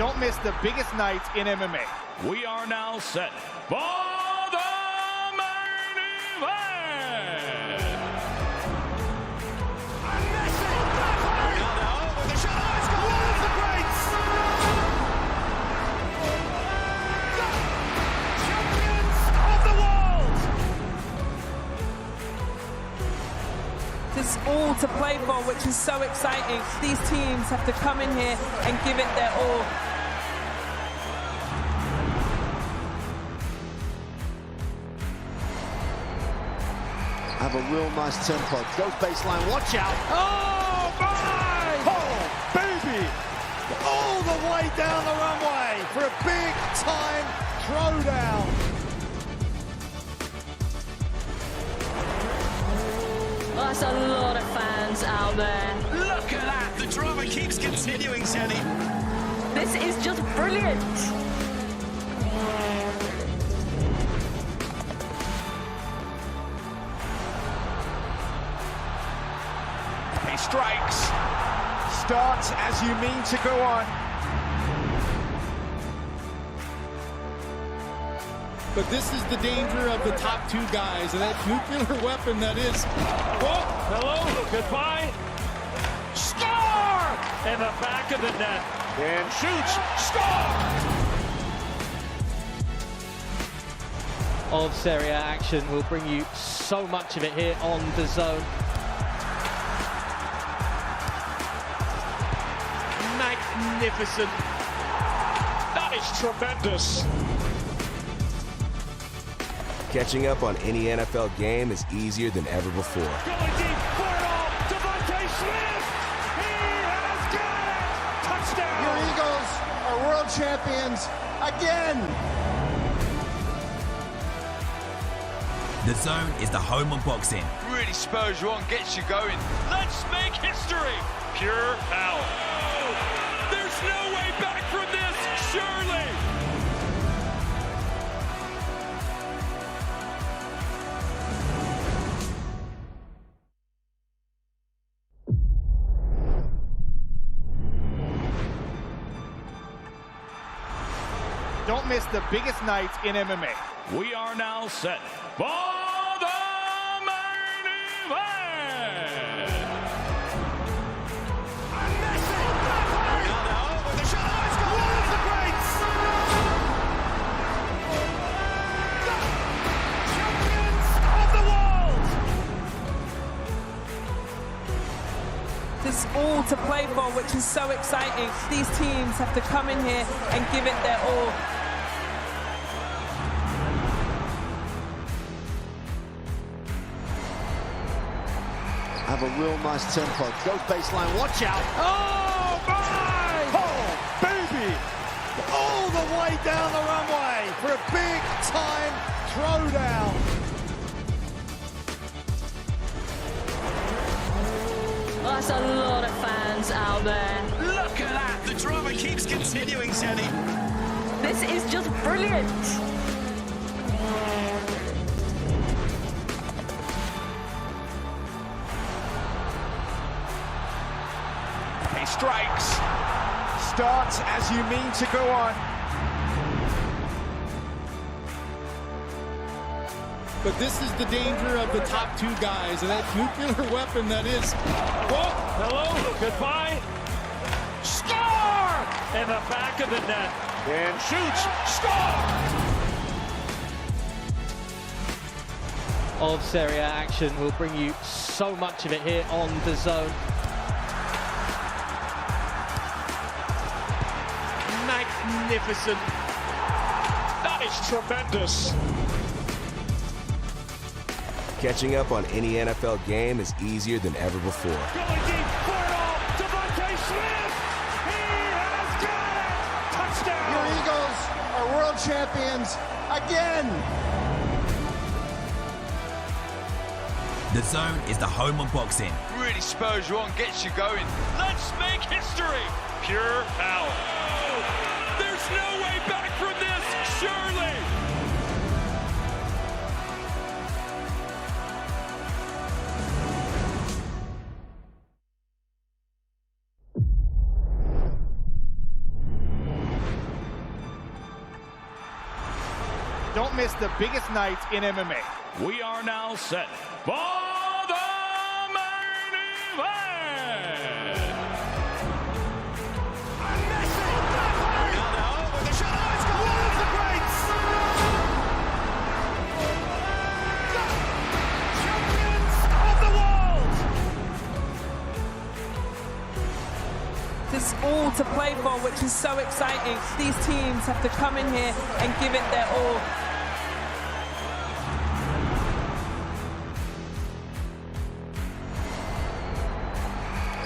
Don't miss the biggest night in MMA. We are now set for the main event. Ronaldo with the shot. Oh, it's gone. One of the greats. Champions of the world. There's all to play for, which is so exciting. These teams have to come in here and give it their all. Have a real nice tempo. Goes baseline, watch out. Oh, my! Oh, baby! All the way down the runway for a big-time throwdown. That's a lot of fans out there. Look at that! The drama keeps continuing, Jenny. This is just brilliant. He strikes. Start as you mean to go on. But this is the danger of the top two guys, and that nuclear weapon that is. Oh, hello, goodbye. Score! In the back of the net. And shoots. Score! Of Serie A action. We'll bring you so much of it here on DAZN. Magnificent. That is tremendous. Catching up on any NFL game is easier than ever before. Going deep for it all. Devontae Smith. He has got it. Touchdown. Your Eagles are world champions again. The Zone is the home of boxing. Really spurs you on, gets you going. Let's make history. Pure power. There's no way back from this, surely. Don't miss the biggest night in MMA. We are now set for the main event. Ronaldo with the shot. Oh, it's gone. One of the greats. Champions of the world. There's all to play for, which is so exciting. These teams have to come in here and give it their all. Have a real nice tempo. Goes baseline, watch out. Oh, my! Oh, baby! All the way down the runway for a big-time throwdown. That's a lot of fans out there. Look at that! The drama keeps continuing, Jenny. This is just brilliant. He strikes. Start as you mean to go on. But this is the danger of the top two guys, and that nuclear weapon that is. Oh, hello, goodbye. Score! In the back of the net. And shoots. Score! Of Serie A action. We'll bring you so much of it here on DAZN. Magnificent. That is tremendous. Catching up on any NFL game is easier than ever before. Going deep for it all. Devontae Smith. He has got it. Touchdown. Your Eagles are world champions again. The Zone is the home of boxing. Really spurs you on, gets you going. Let's make history. Pure power. There's no way back from this, surely. Don't miss the biggest night in MMA. We are now set for the main event. Ronaldo with the shot. Oh, it's gone. One of the greats. Champions of the world. There's all to play for, which is so exciting. These teams have to come in here and give it their all.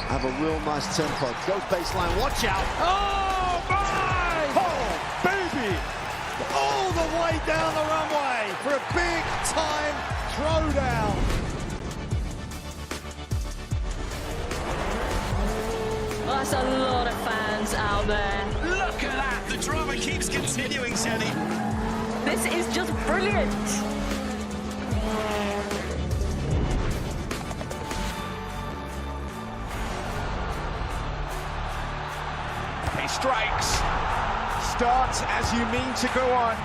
Have a real nice tempo. Goes baseline, watch out. Oh, my! Oh, baby! All the way down the runway for a big-time throwdown. That's a lot of fans out there. Look at that! The drama keeps continuing, Jenny. This is just brilliant. He strikes. Starts as you mean to go on.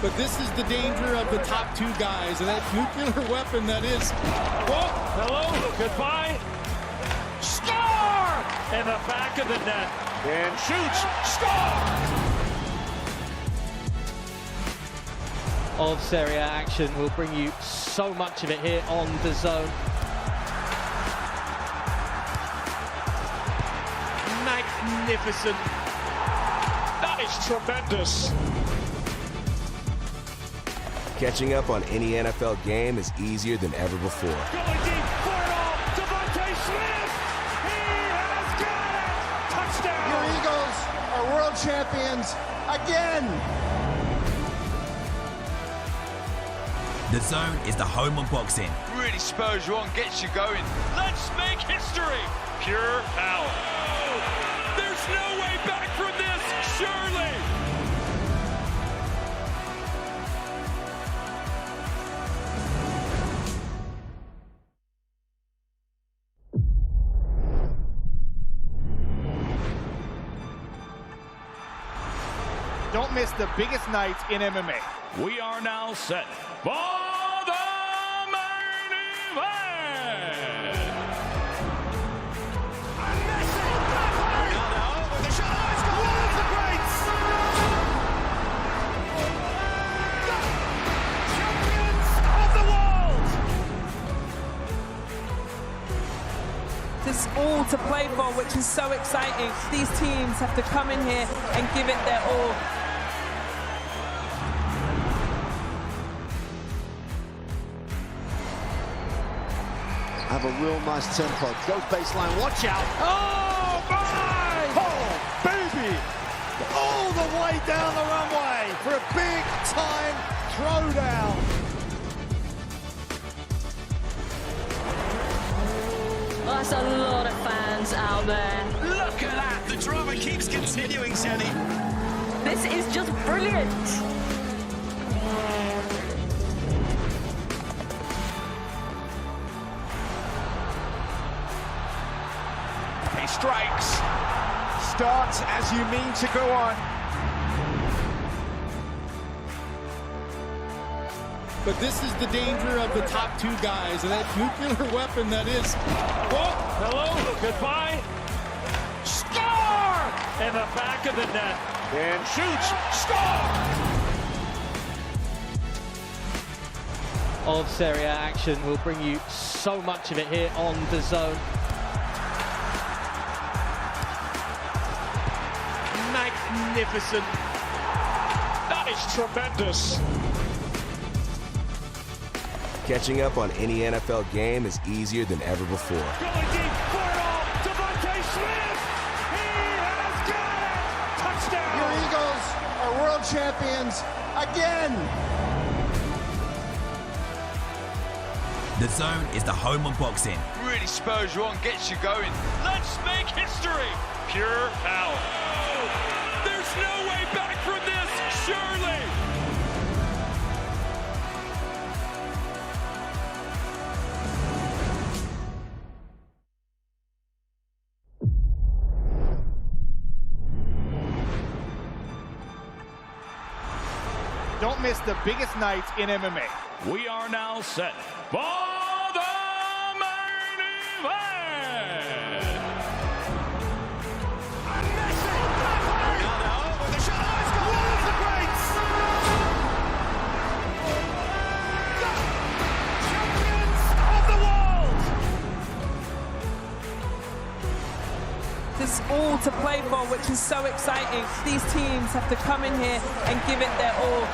But this is the danger of the top two guys, and that nuclear weapon that is. Whoa, hello, goodbye. Score! In the back of the net. And shoots. Score! Of Serie A action. We'll bring you so much of it here on DAZN. Magnificent. That is tremendous. Catching up on any NFL game is easier than ever before. Going deep for it all. Devontae Smith. He has got it. Touchdown. Your Eagles are world champions again. The Zone is the home of boxing. Really spurs you on, gets you going. Let's make history. Pure power. There's no way back from this, surely. Don't miss the biggest night in MMA. We are now set for the main event. Ronaldo with the shot. Oh, it's gone. One of the greats. Champions of the world. There's all to play for, which is so exciting. These teams have to come in here and give it their all. Have a real nice tempo. Goes baseline, watch out. Oh, my! Oh, baby! All the way down the runway for a big-time throwdown. That's a lot of fans out there. Look at that! The drama keeps continuing, Jenny. This is just brilliant. He strikes. Starts as you mean to go on. But this is the danger of the top two guys, and that nuclear weapon that is. Whoa, hello, goodbye. Score! In the back of the net. And shoots. Score! Of Serie A action. We'll bring you so much of it here on DAZN. Magnificent. That is tremendous. Catching up on any NFL game is easier than ever before. Going deep for it all. Devontae Smith. He has got it. Touchdown. Your Eagles are world champions again. The Zone is the home of boxing. Really spurs you on, gets you going. Let's make history. Pure power. There's no way back from this, surely. miss the biggest night in MMA. We are now set for the main event. Ronaldo with the shot. Oh, it's gone. One of the greats. Champions of the world. There's all to play for, which is so exciting. These teams have to come in here and give it their all.